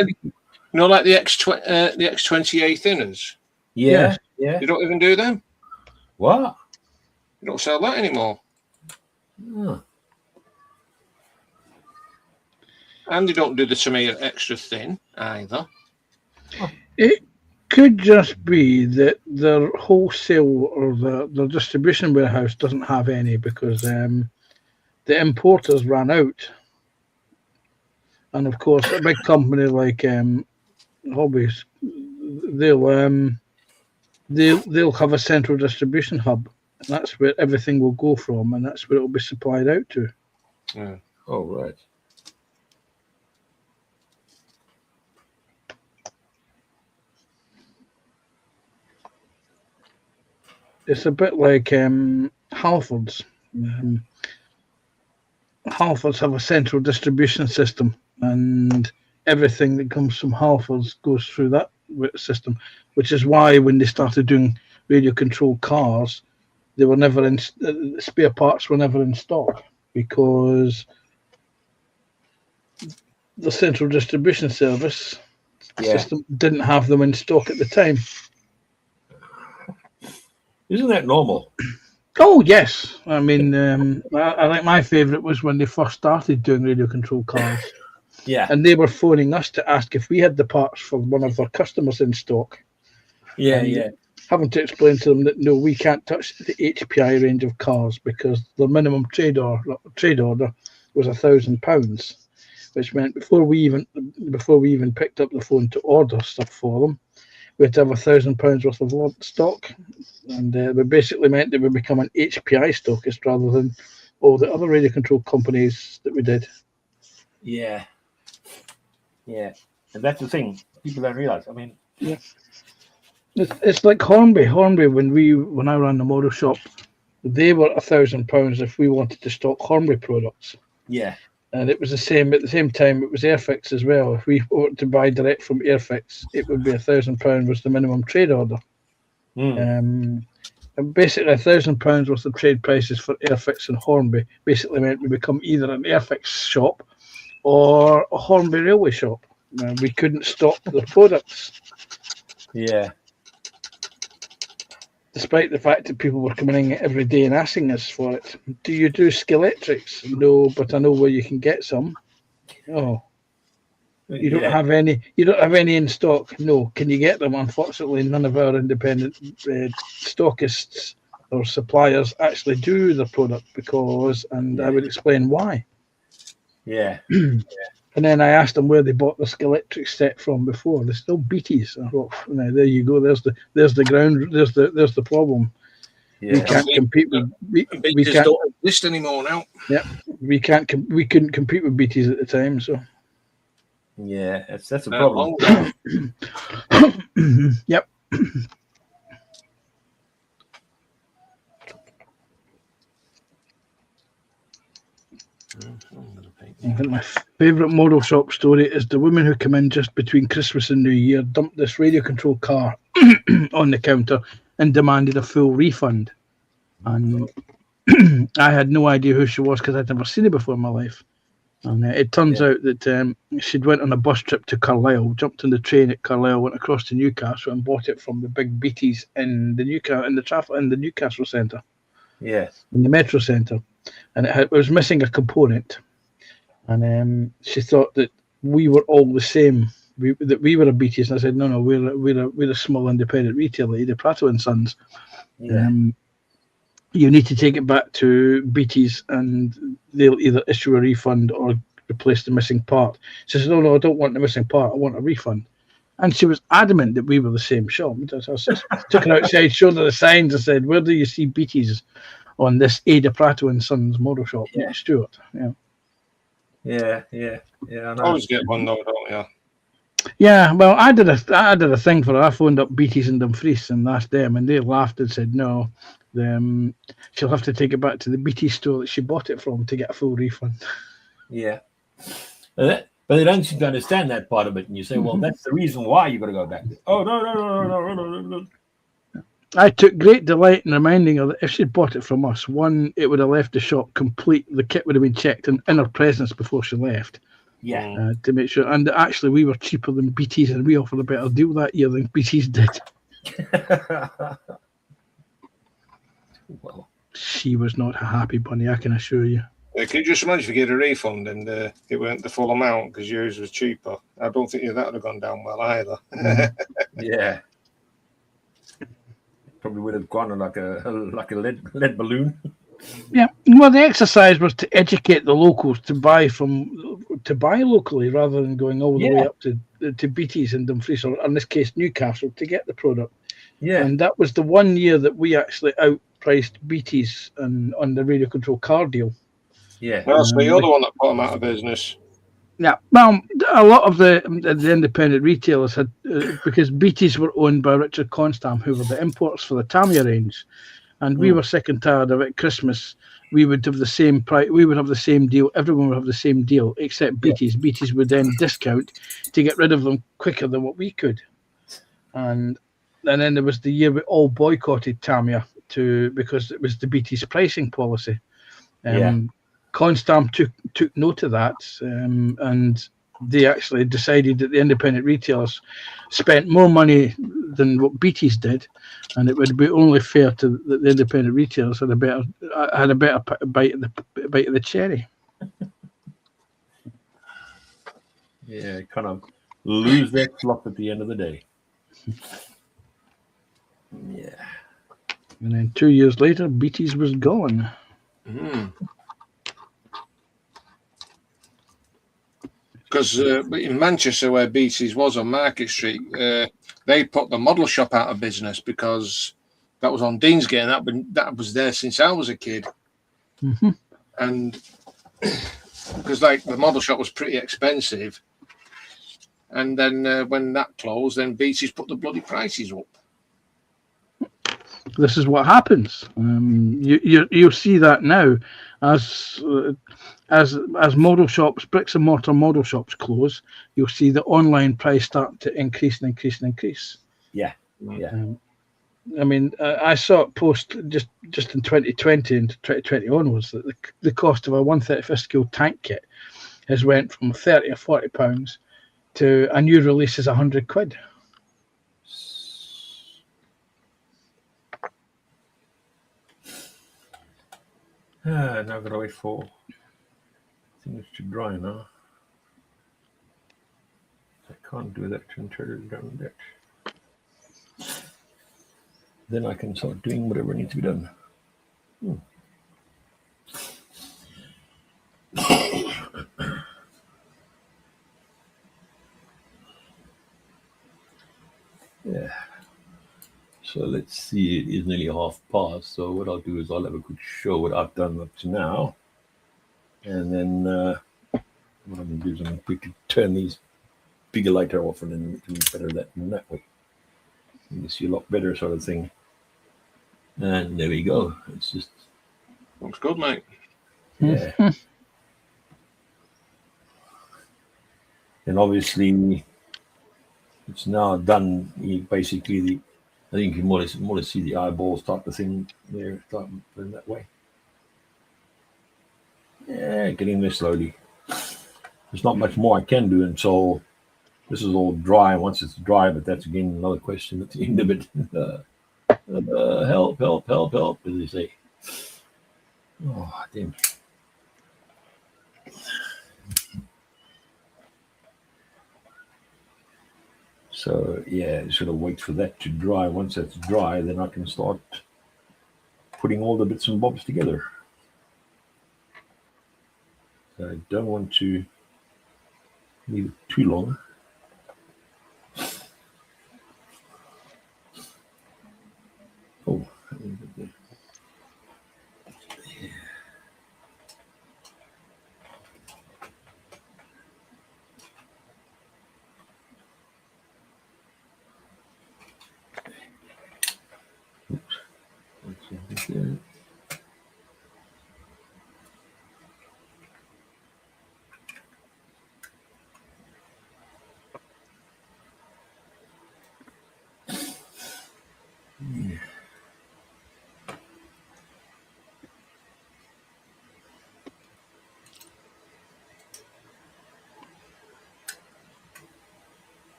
[SPEAKER 2] the X28 thinners.
[SPEAKER 1] Yeah. Yeah.
[SPEAKER 2] You don't even do them.
[SPEAKER 1] What?
[SPEAKER 2] You don't sell that anymore.
[SPEAKER 1] Oh.
[SPEAKER 2] And they don't do the Tamiya extra thin either.
[SPEAKER 3] could just be that their wholesale or the distribution warehouse doesn't have any because the importers ran out. And of course, a big company like Hobbies, they'll have a central distribution hub, and that's where everything will go from, and that's where it will be supplied out to.
[SPEAKER 2] Yeah.
[SPEAKER 1] Oh, right.
[SPEAKER 3] It's a bit like Halfords. Halfords have a central distribution system, and everything that comes from Halfords goes through that system, which is why when they started doing radio controlled cars, they were never in spare parts were never in stock because the central distribution service system didn't have them in stock at the time.
[SPEAKER 1] Isn't that normal?
[SPEAKER 3] Oh yes, I mean, I think my favourite was when they first started doing radio control cars,
[SPEAKER 1] Yeah.
[SPEAKER 3] and they were phoning us to ask if we had the parts for one of their customers in stock.
[SPEAKER 1] Yeah,
[SPEAKER 3] And
[SPEAKER 1] yeah.
[SPEAKER 3] having to explain to them that no, we can't touch the HPI range of cars because the minimum trade order was £1,000, which meant before we even picked up the phone to order stuff for them, we had to have £1,000 worth of stock, and it basically meant that we become an HPI stockist rather than all the other radio control companies that we did.
[SPEAKER 1] Yeah. Yeah. And that's the thing. People don't realize. I mean,
[SPEAKER 3] Yeah. It's like Hornby. Hornby, when I ran the model shop, they were £1,000 if we wanted to stock Hornby products.
[SPEAKER 1] yeah.
[SPEAKER 3] And it was the same at the same time. It was Airfix as well. If we were to buy direct from Airfix, it would be £1,000 was the minimum trade order.
[SPEAKER 1] Mm.
[SPEAKER 3] And basically £1,000 worth of trade prices for Airfix and Hornby basically meant we become either an Airfix shop or a Hornby railway shop. We couldn't stock the products,
[SPEAKER 1] Yeah.
[SPEAKER 3] despite the fact that people were coming in every day and asking us for it. Do you do Skeletrics? No, but I know where you can get some. Oh, you don't have any. You don't have any in stock. No, can you get them? Unfortunately, none of our independent stockists or suppliers actually do the product because, and I would explain why.
[SPEAKER 1] Yeah.
[SPEAKER 3] And then I asked them where they bought the Skeletric set from before. They're still Beatties. I thought, now there you go. There's the ground. There's the problem.
[SPEAKER 1] Yeah.
[SPEAKER 3] We can't compete with. We can't.
[SPEAKER 2] Don't exist anymore now.
[SPEAKER 3] Yeah, we can't. We couldn't compete with Beatties at the time. So.
[SPEAKER 1] Yeah. That's a problem.
[SPEAKER 3] Yep. I think my favourite model shop story is the woman who came in just between Christmas and New Year, dumped this radio control car on the counter and demanded a full refund. And I had no idea who she was because I'd never seen her before in my life. And it turns out that she'd went on a bus trip to Carlisle, jumped on the train at Carlisle, went across to Newcastle and bought it from the big Beatties in the Newcastle Centre.
[SPEAKER 1] Yes.
[SPEAKER 3] In the Metro Centre. And it was missing a component. And she thought that we were all the same, that we were a Beatties. And I said, no, we're a small independent retailer, the Prato and Sons.
[SPEAKER 1] Yeah.
[SPEAKER 3] You need to take it back to Beatties and they'll either issue a refund or replace the missing part. She said, no, I don't want the missing part. I want a refund. And she was adamant that we were the same shop. So I took her outside, showed her the signs and said, where do you see Beatties on this Ada Prato and Sons model shop?
[SPEAKER 1] Yeah.
[SPEAKER 3] Stuart. Yeah.
[SPEAKER 1] Yeah. I know.
[SPEAKER 2] Always get one though, don't you?
[SPEAKER 3] Yeah, well, I did a thing for her. I phoned up Beatties in Dumfries and asked them, and they laughed and said no. She'll have to take it back to the Beatties store that she bought it from to get a full refund.
[SPEAKER 1] Yeah. But they don't seem to understand that part of it. And you say, well, that's the reason why you've got to go back. Oh, no.
[SPEAKER 3] I took great delight in reminding her that if she'd bought it from us, one, it would have left the shop complete. The kit would have been checked in her presence before she left.
[SPEAKER 1] Yeah.
[SPEAKER 3] To make sure. And actually, we were cheaper than Beatties, and we offered a better deal that year than Beatties did.
[SPEAKER 1] Well,
[SPEAKER 3] She was not a happy bunny, I can assure you.
[SPEAKER 2] Can you just imagine if you get a refund and it weren't the full amount because yours was cheaper? I don't think that would have gone down well either.
[SPEAKER 1] yeah. probably would have gone on like a lead balloon.
[SPEAKER 3] Yeah, well, the exercise was to educate the locals to buy locally rather than going all the way up to Beattie's in Dumfries, or in this case Newcastle, to get the product.
[SPEAKER 1] Yeah,
[SPEAKER 3] And that was the one year that we actually outpriced Beattie's on the radio control car deal.
[SPEAKER 1] yeah,
[SPEAKER 2] That's the other one that put them out of business.
[SPEAKER 3] Yeah, well, a lot of the independent retailers had because Beattie's were owned by Richard Constam, who were the importers for the Tamiya range, and we were sick and tired of it. At Christmas, we would have the same price. We would have the same deal. Everyone would have the same deal except Beattie's. Beattie's would then discount to get rid of them quicker than what we could. And then there was the year we all boycotted Tamiya because it was the Beattie's pricing policy. Constam took note of that, and they actually decided that the independent retailers spent more money than what Beattie's did, and it would be only fair to the independent retailers had a better bite of the cherry.
[SPEAKER 1] Yeah, kind of lose that slot at the end of the day. Yeah.
[SPEAKER 3] And then 2 years later, Beattie's was gone.
[SPEAKER 2] Because in Manchester, where Beattie's was on Market Street, they put the model shop out of business because that was on Deansgate, and that was there since I was a kid.
[SPEAKER 3] Mm-hmm.
[SPEAKER 2] And because like the model shop was pretty expensive, and then when that closed, then Beattie's put the bloody prices up.
[SPEAKER 3] This is what happens. You'll see that now as model shops, bricks and mortar model shops close. You'll see the online price start to increase and increase and increase.
[SPEAKER 1] Yeah.
[SPEAKER 3] I mean, I saw it post just in 2020 and 2020 onwards that the cost of a 131st scale tank kit has went from 30 or 40 pounds to a new release is £100.
[SPEAKER 1] Now I've got to wait for things to dry now. I can't do that until it's done that. Then I can start doing whatever needs to be done. Yeah. So let's see, it is nearly half past. So what I'll do is I'll have a quick show what I've done up to now. And then what I'm going to do is I'm going to quickly turn these bigger lighter off, and then we can better that in that way. You can see a lot better sort of thing. And there we go. It's just...
[SPEAKER 2] Looks good, mate.
[SPEAKER 1] Yeah. And obviously, it's now done. Basically, I think you more or less see the eyeballs type of thing there, starting in that way. Yeah, getting there slowly. There's not much more I can do until this is all dry. Once it's dry, but that's again another question at the end of it. Help, as they say. Oh, damn. So, yeah, sort of wait for that to dry. Once that's dry, then I can start putting all the bits and bobs together. So I don't want to leave it too long. Oh, okay.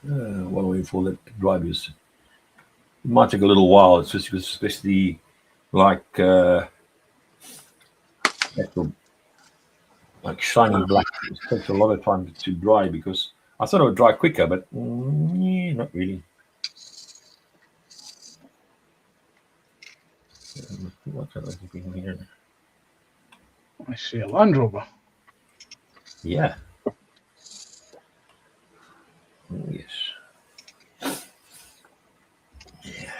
[SPEAKER 1] While waiting for that to dry, because it might take a little while. It's just especially like actual like shiny black. It takes a lot of time to dry because I thought it would dry quicker, but not really. What else have we been here?
[SPEAKER 3] I see a Land Rover.
[SPEAKER 1] Yeah. Oh, yes. Yeah.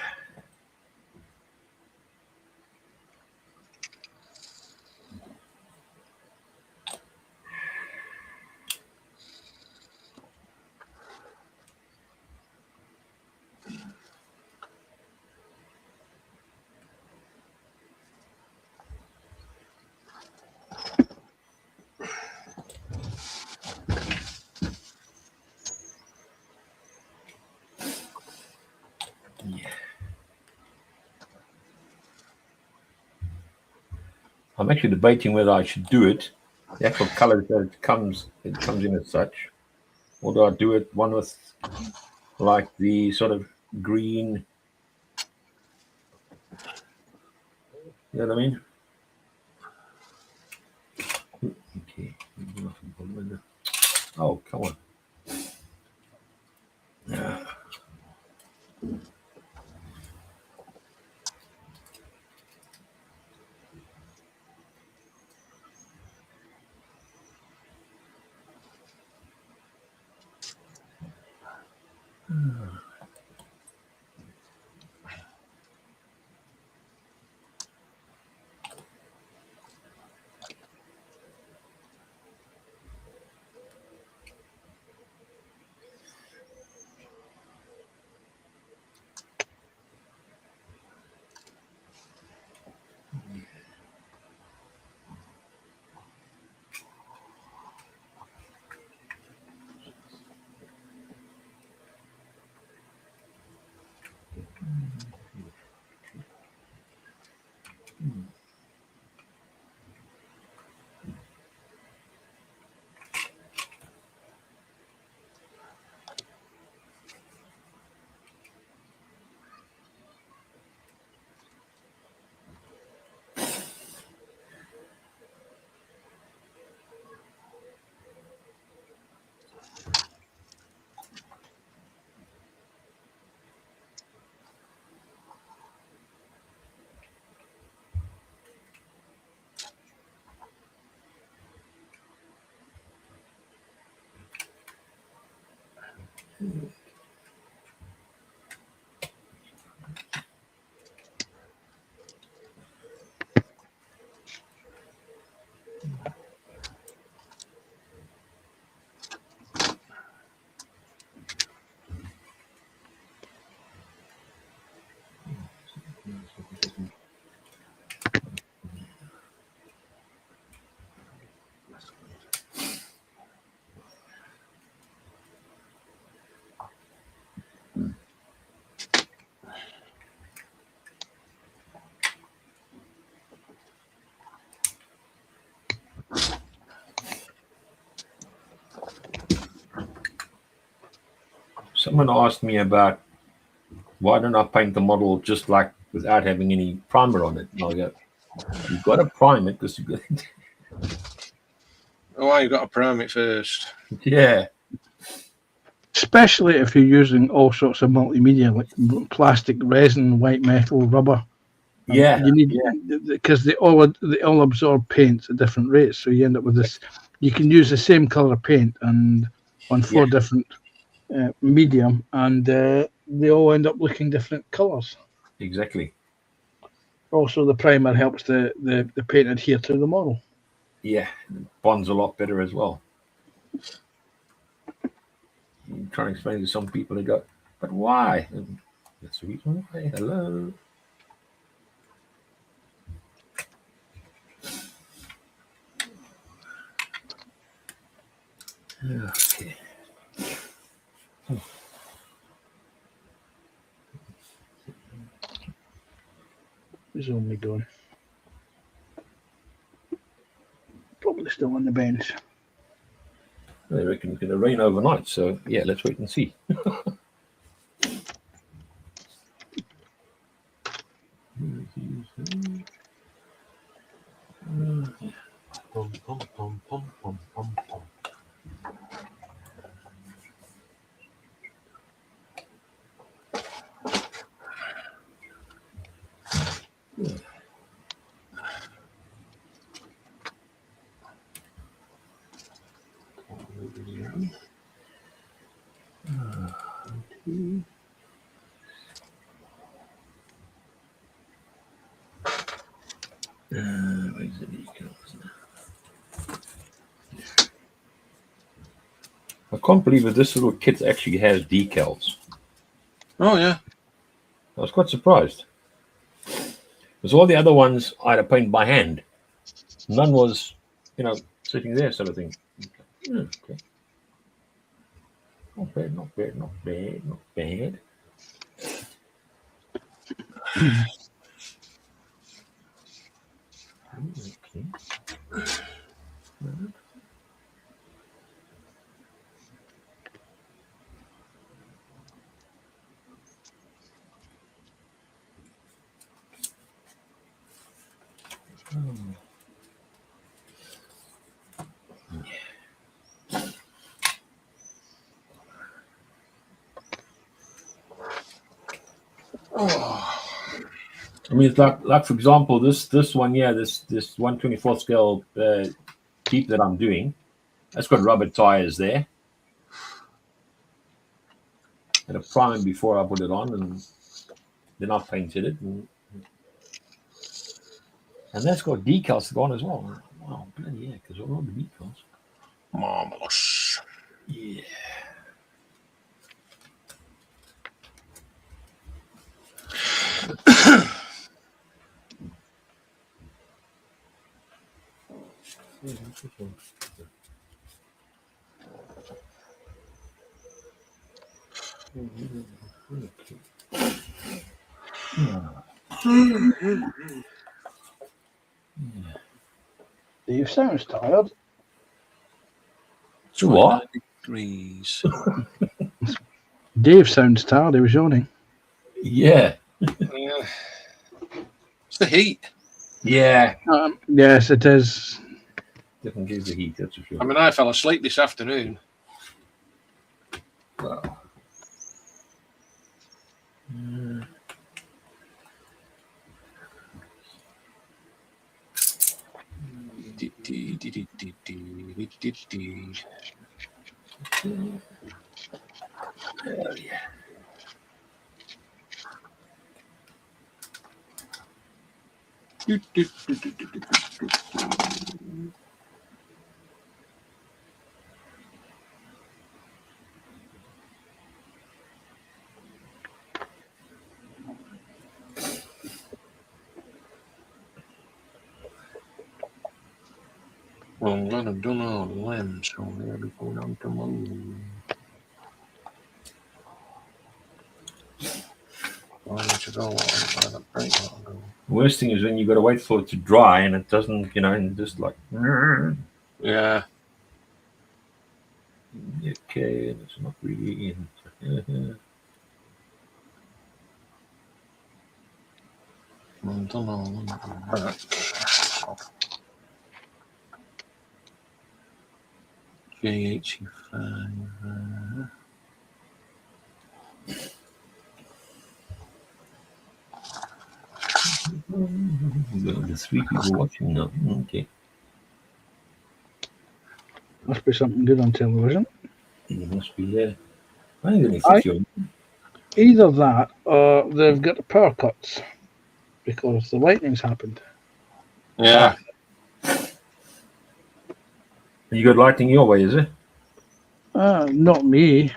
[SPEAKER 1] I'm actually debating whether I should do it. The actual color that it comes in as such, or do I do it one with like the sort of green? You know what I mean? Okay. Oh, come on. Yeah. Someone asked me about why don't I paint the model just like without having any primer on it? And I go, you've got to prime it because you've got
[SPEAKER 2] Oh, you got to prime it first.
[SPEAKER 1] yeah.
[SPEAKER 3] Especially if you're using all sorts of multimedia like plastic, resin, white metal, rubber.
[SPEAKER 1] Yeah.
[SPEAKER 3] You need because they all absorb paints at different rates, so you end up with this. You can use the same color paint and on 4 different medium, and they all end up looking different colors.
[SPEAKER 1] Exactly.
[SPEAKER 3] Also, the primer helps the paint adhere to the model.
[SPEAKER 1] Yeah, it bonds a lot better as well. I'm trying to explain to some people, they go, but why? And that's the reason why. Hello. Okay.
[SPEAKER 3] Who's only gone? Probably still on the bench.
[SPEAKER 1] They reckon it's going to rain overnight, so yeah, let's wait and see. Where's the decals? I can't believe that this little kit actually has decals.
[SPEAKER 2] Oh yeah.
[SPEAKER 1] I was quite surprised. Because all the other ones I had to paint by hand. None was, sitting there sort of thing. Okay. Not bad, not bad, not bad, not bad. Okay. I mean, it's like for example, this one here, this 1/24 scale Jeep that I'm doing, that's got rubber tires there. And a primer before I put it on, and then I painted it, and that's got decals to go on as well. Wow, bloody yeah, because all the decals.
[SPEAKER 2] Marvelous.
[SPEAKER 1] Yeah.
[SPEAKER 3] Dave sounds tired.
[SPEAKER 1] So what?
[SPEAKER 2] 29 degrees.
[SPEAKER 3] Dave sounds tired. He was yawning.
[SPEAKER 1] Yeah.
[SPEAKER 2] Yeah. It's the heat.
[SPEAKER 1] Yeah.
[SPEAKER 3] Yes, it is.
[SPEAKER 1] Definitely gives the heat, that's for sure.
[SPEAKER 2] I mean, I fell asleep this afternoon.
[SPEAKER 1] Wow. Hell yeah.
[SPEAKER 2] Well, I'm gonna do all the limbs, so they'll be going on to move. I need to go on by the break.
[SPEAKER 1] The worst thing is when you got to wait for it to dry and it doesn't, and just like.
[SPEAKER 2] Yeah.
[SPEAKER 1] Okay, it's not really in.
[SPEAKER 2] I'm done all the back. J85.
[SPEAKER 1] There's 3 people watching now. Okay.
[SPEAKER 3] Must be something good on television.
[SPEAKER 1] It must be there. I think only 50
[SPEAKER 3] Either that or they've got the power cuts because the lightning's happened.
[SPEAKER 2] Yeah.
[SPEAKER 1] You got lighting your way, is it?
[SPEAKER 3] Not me.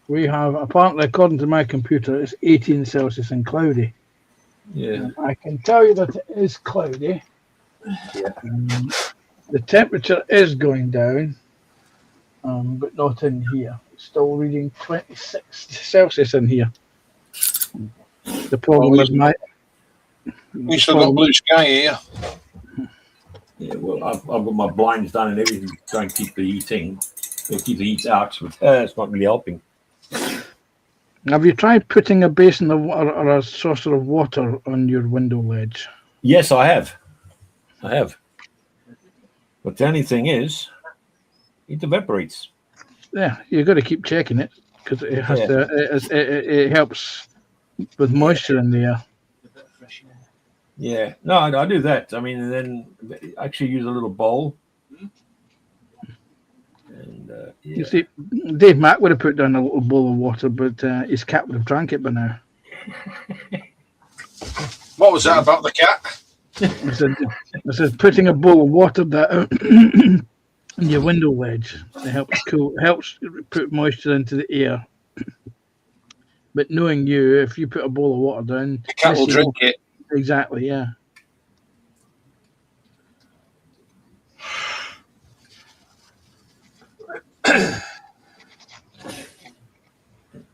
[SPEAKER 3] We have, apparently, according to my computer, it's 18 Celsius and cloudy.
[SPEAKER 1] Yeah.
[SPEAKER 3] I can tell you that it is cloudy.
[SPEAKER 1] Yeah.
[SPEAKER 3] The temperature is going down, but not in here. It's still reading 26 Celsius in here. The problem is
[SPEAKER 2] We still got blue sky here.
[SPEAKER 1] Yeah, well, I've got my blinds done and everything to try and keep the heating. Keep the heat out, but it's not really helping.
[SPEAKER 3] Have you tried putting a basin of water or a saucer of water on your window ledge?
[SPEAKER 1] Yes, I have. But the only thing is, it evaporates.
[SPEAKER 3] Yeah, you've got to keep checking it because it has it helps with moisture in the air.
[SPEAKER 1] Yeah, no, I do that. I mean, and then I actually use a little bowl. And
[SPEAKER 3] You see, Dave Mack would have put down a little bowl of water, but his cat would have drank it by now.
[SPEAKER 2] What was that about the cat?
[SPEAKER 3] I said putting a bowl of water in your window ledge. It helps put moisture into the air. But knowing you, if you put a bowl of water down,
[SPEAKER 2] The cat will drink it.
[SPEAKER 3] Exactly, yeah.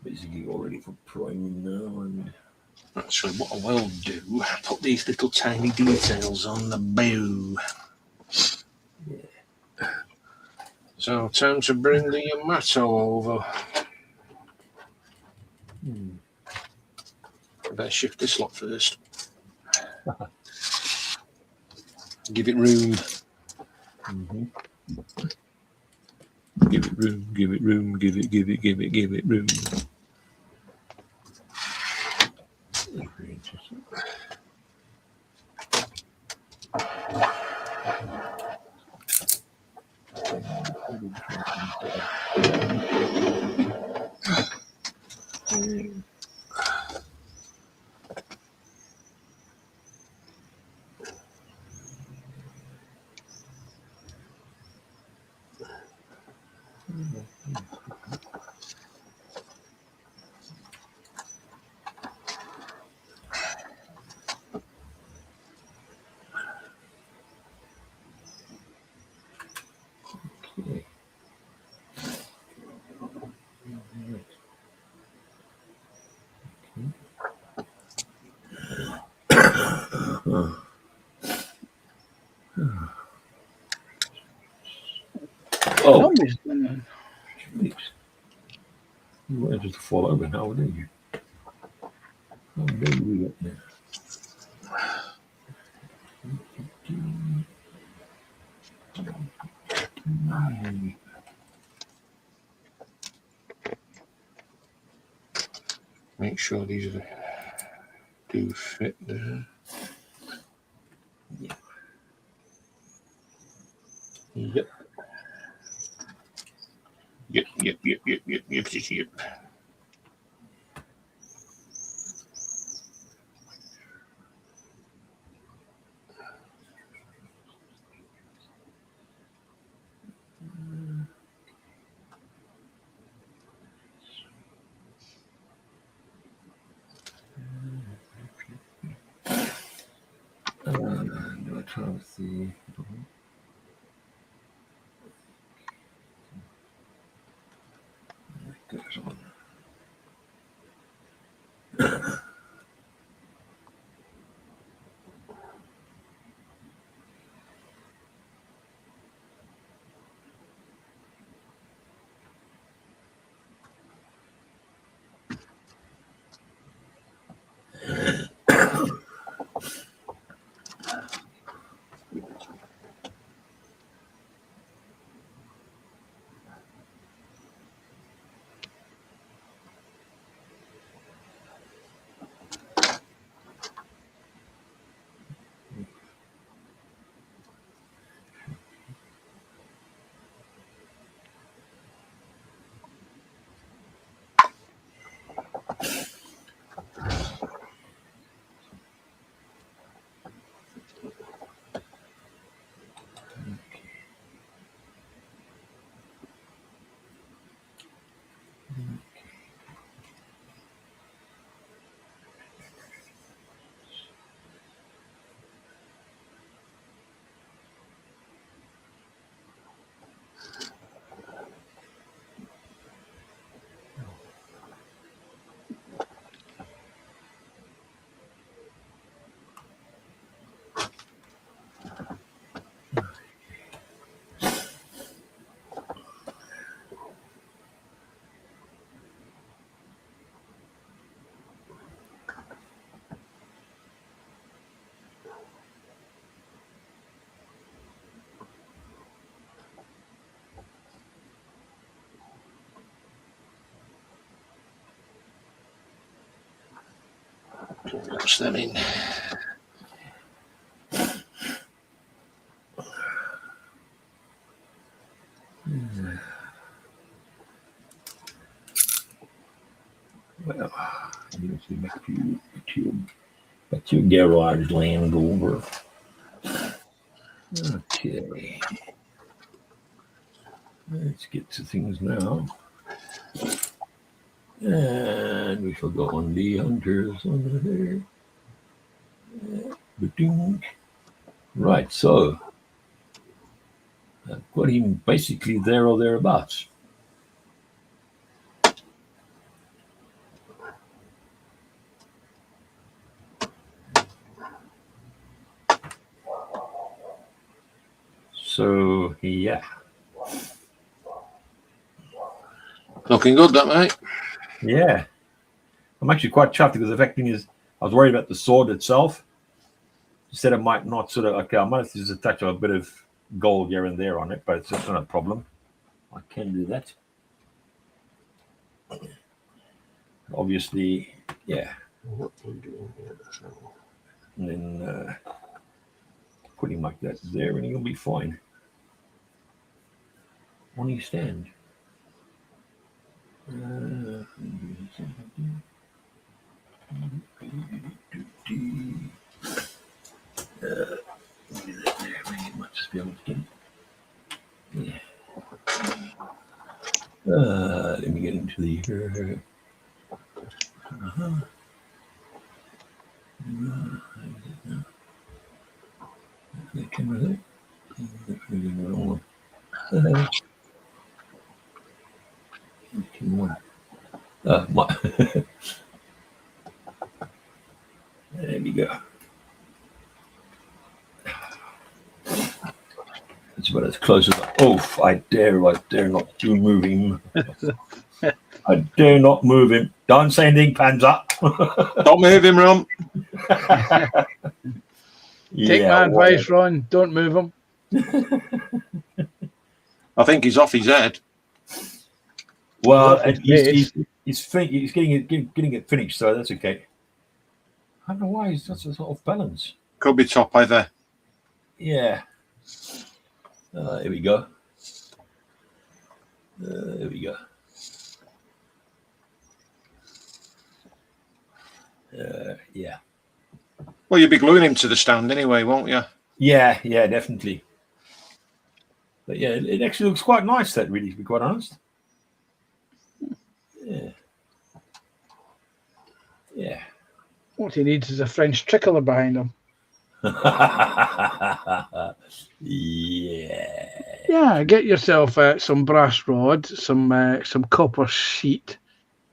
[SPEAKER 1] Basically all ready for priming now. And
[SPEAKER 2] Actually, what I will do, put these little tiny details on the bow.
[SPEAKER 1] yeah.
[SPEAKER 2] So, time to bring the Yamato over. I better shift this lot first. Give it room.
[SPEAKER 1] Mm-hmm.
[SPEAKER 2] Give it room, give it room, give it room.
[SPEAKER 1] Very interesting. Oh, you wanted just to fall over now, didn't you? How dare we get there?
[SPEAKER 2] Make sure these do fit there.
[SPEAKER 1] Yeah.
[SPEAKER 2] Yep. Yep.
[SPEAKER 1] I'm trying to see. Goes on.
[SPEAKER 2] Push them in.
[SPEAKER 1] Well, you see back to your garage Land Rover. Okay. Let's get to things now. And we shall go on the hunters on there. Right, so I've got him basically there or thereabouts. So, yeah.
[SPEAKER 2] Looking good, that mate.
[SPEAKER 1] Yeah. I'm actually quite chuffed because the fact thing is, I was worried about the sword itself. You said it might not sort of, okay, I might have to just touch a bit of gold here and there on it, but it's just not a problem. I can do that. Obviously, yeah. And then put him like that there and he'll be fine. On his stand. Just be able to get it. Yeah. Let me get into the the camera there. There we go. That's about as close as I dare not do move him. I dare not move him. Don't say anything, Panzer.
[SPEAKER 2] Don't move him, Ron.
[SPEAKER 3] Take my advice, Ron. Don't move him.
[SPEAKER 2] I think he's off his head.
[SPEAKER 1] Well, he's getting it finished, so that's okay. I don't know why he's just sort of balance.
[SPEAKER 2] Could be top either.
[SPEAKER 1] Yeah. Here we go. There we go. Yeah.
[SPEAKER 2] Well, you'll be gluing him to the stand anyway, won't you?
[SPEAKER 1] Yeah, definitely. But yeah, it actually looks quite nice, that really, to be quite honest. Yeah.
[SPEAKER 3] What he needs is a French tricolor behind him. Yeah, get yourself some brass rod, some copper sheet,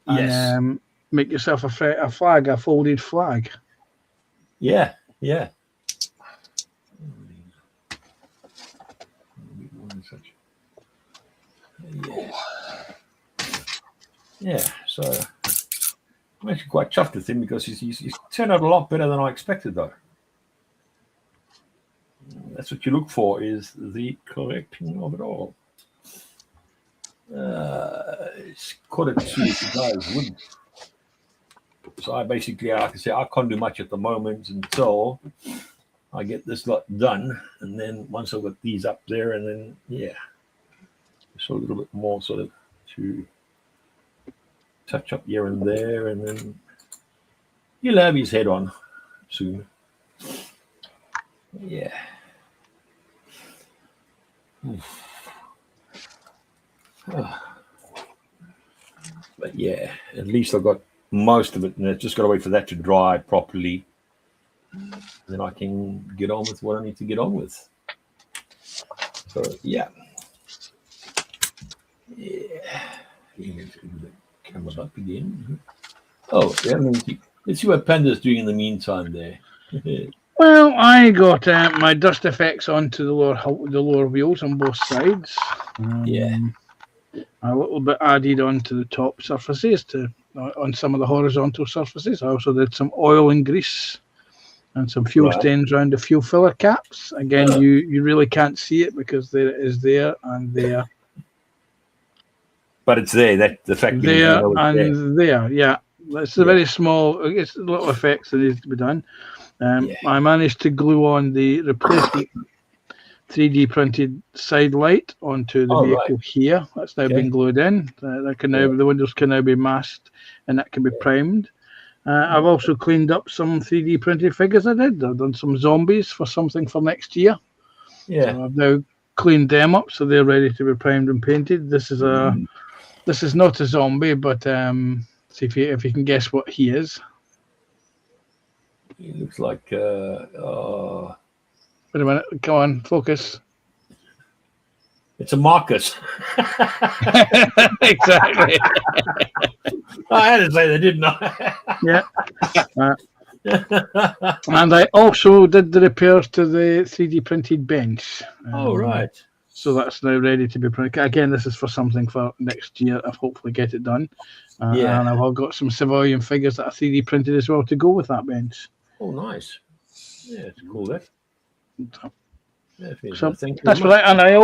[SPEAKER 3] and make yourself a flag, a folded flag.
[SPEAKER 1] Yeah. Yeah, so I'm actually quite chuffed with him because he's turned out a lot better than I expected, though. That's what you look for, is the collecting of it all. It's quite a few guys wouldn't. So I basically, like I say, I can't do much at the moment until I get this lot done, and then once I've got these up there, and then so a little bit more sort of to touch up here and there, and then he'll have his head on soon. Yeah. But yeah, at least I've got most of it, and I've just got to wait for that to dry properly. Then I can get on with what I need to get on with. So yeah. Let's get the camera up again. Oh, yeah. Let's see what Panda's doing in the meantime there.
[SPEAKER 3] Well, I got my dust effects onto the lower wheels on both sides. A little bit added onto the top surfaces on some of the horizontal surfaces. I also did some oil and grease and some fuel stains around the fuel filler caps. Again, you really can't see it because there it is there and there.
[SPEAKER 1] But it's there. That the fact
[SPEAKER 3] there and there. Yeah, it's a very small. It's little effects that needs to be done. I managed to glue on the replacement 3D printed side light onto the vehicle here. That's now been glued in. The windows can now be masked and that can be primed. I've also cleaned up some 3D printed figures I did. I've done some zombies for something for next year.
[SPEAKER 1] Yeah.
[SPEAKER 3] So I've now cleaned them up, so they're ready to be primed and painted. This is not a zombie, but see if you can guess what he is.
[SPEAKER 1] He looks like
[SPEAKER 3] Wait a minute, come on, focus.
[SPEAKER 1] it's a Marcus.
[SPEAKER 3] Exactly.
[SPEAKER 1] I had to say that, didn't I?
[SPEAKER 3] Yeah. And I also did the repairs to the 3D printed bench.
[SPEAKER 1] Oh, right.
[SPEAKER 3] So that's now ready to be printed. Again, this is for something for next year. I'll hopefully get it done.
[SPEAKER 1] Yeah.
[SPEAKER 3] And I've got some civilian figures that are 3D printed as well to go with that bench.
[SPEAKER 1] Oh, nice. Yeah, it's cool. That.
[SPEAKER 3] So
[SPEAKER 1] Thank you
[SPEAKER 3] that's
[SPEAKER 1] very
[SPEAKER 3] what I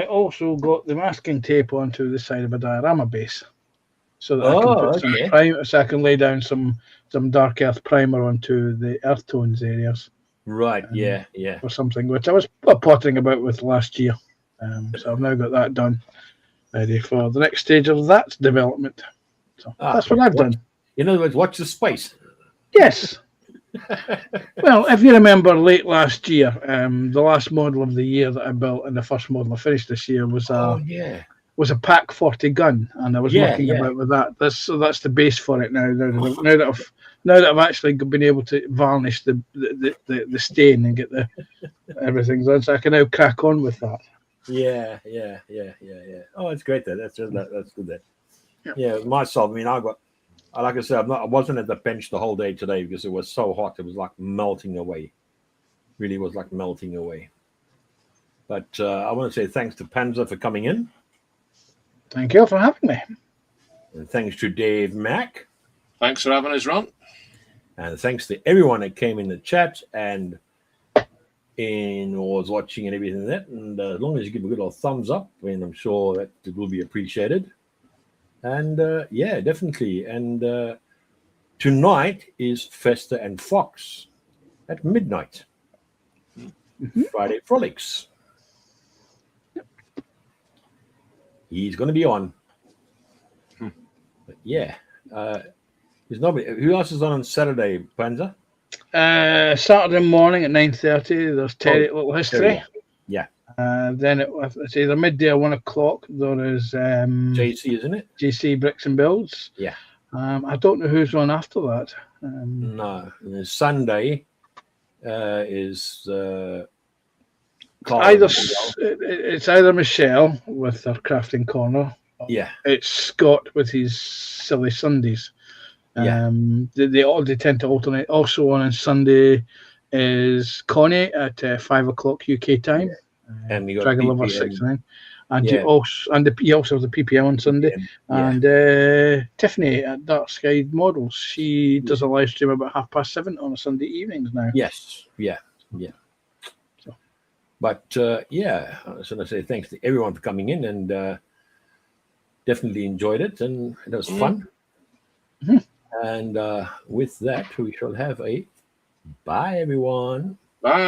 [SPEAKER 3] also got the masking tape onto the side of a diorama base, so that I can put some primer, so I can lay down some dark earth primer onto the earth tones areas.
[SPEAKER 1] Right. Yeah.
[SPEAKER 3] Or something which I was pottering about with last year. So I've now got that done, ready for the next stage of that development. So that's what I've done.
[SPEAKER 1] In other words, watch the space.
[SPEAKER 3] Yes. Well, if you remember late last year, the last model of the year that I built and the first model I finished this year was a PAC 40 gun, and I was mucking about with that. That's the base for it now. Now that I've actually been able to varnish the stain and get the everything done, so I can now crack on with that.
[SPEAKER 1] Yeah. Oh, it's great. That's good. That. Yeah, myself. I mean, like I said, I wasn't at the bench the whole day today because it was so hot. It was like melting away. Really was like melting away. But I want to say thanks to Panzer for coming in.
[SPEAKER 3] Thank you for having me.
[SPEAKER 1] And thanks to Dave Mack.
[SPEAKER 2] Thanks for having us, Ron.
[SPEAKER 1] And thanks to everyone that came in the chat and was watching and everything like that. And as long as you give a good old thumbs up, I mean, I'm sure that it will be appreciated. And yeah, definitely. And tonight is Festa and Fox at midnight. Friday Frolics. He's going to be on. But yeah. There's nobody. Who else is on Saturday, Panzer?
[SPEAKER 3] Saturday morning at 9:30. There's Terry Little History.
[SPEAKER 1] Yeah.
[SPEAKER 3] Then it's either midday or 1 o'clock. There is
[SPEAKER 1] JC, isn't it?
[SPEAKER 3] JC Bricks and Builds.
[SPEAKER 1] Yeah.
[SPEAKER 3] I don't know who's on after that.
[SPEAKER 1] No. And then Sunday is
[SPEAKER 3] it's either Michelle with her crafting corner.
[SPEAKER 1] Yeah.
[SPEAKER 3] It's Scott with his silly Sundays.
[SPEAKER 1] Yeah.
[SPEAKER 3] They tend to alternate. Also on Sunday is Connie at 5 o'clock UK time.
[SPEAKER 1] And you got
[SPEAKER 3] Dragon Lover 6-9. And you also have the PPM on Sunday. And Tiffany at Dark Sky Models, she does a live stream about 7:30 on a Sunday evenings now.
[SPEAKER 1] Yes. Yeah. So. But yeah, I was going to say thanks to everyone for coming in and definitely enjoyed it and it was fun.
[SPEAKER 3] Mm-hmm.
[SPEAKER 1] And with that, we shall have a bye, everyone.
[SPEAKER 2] Bye.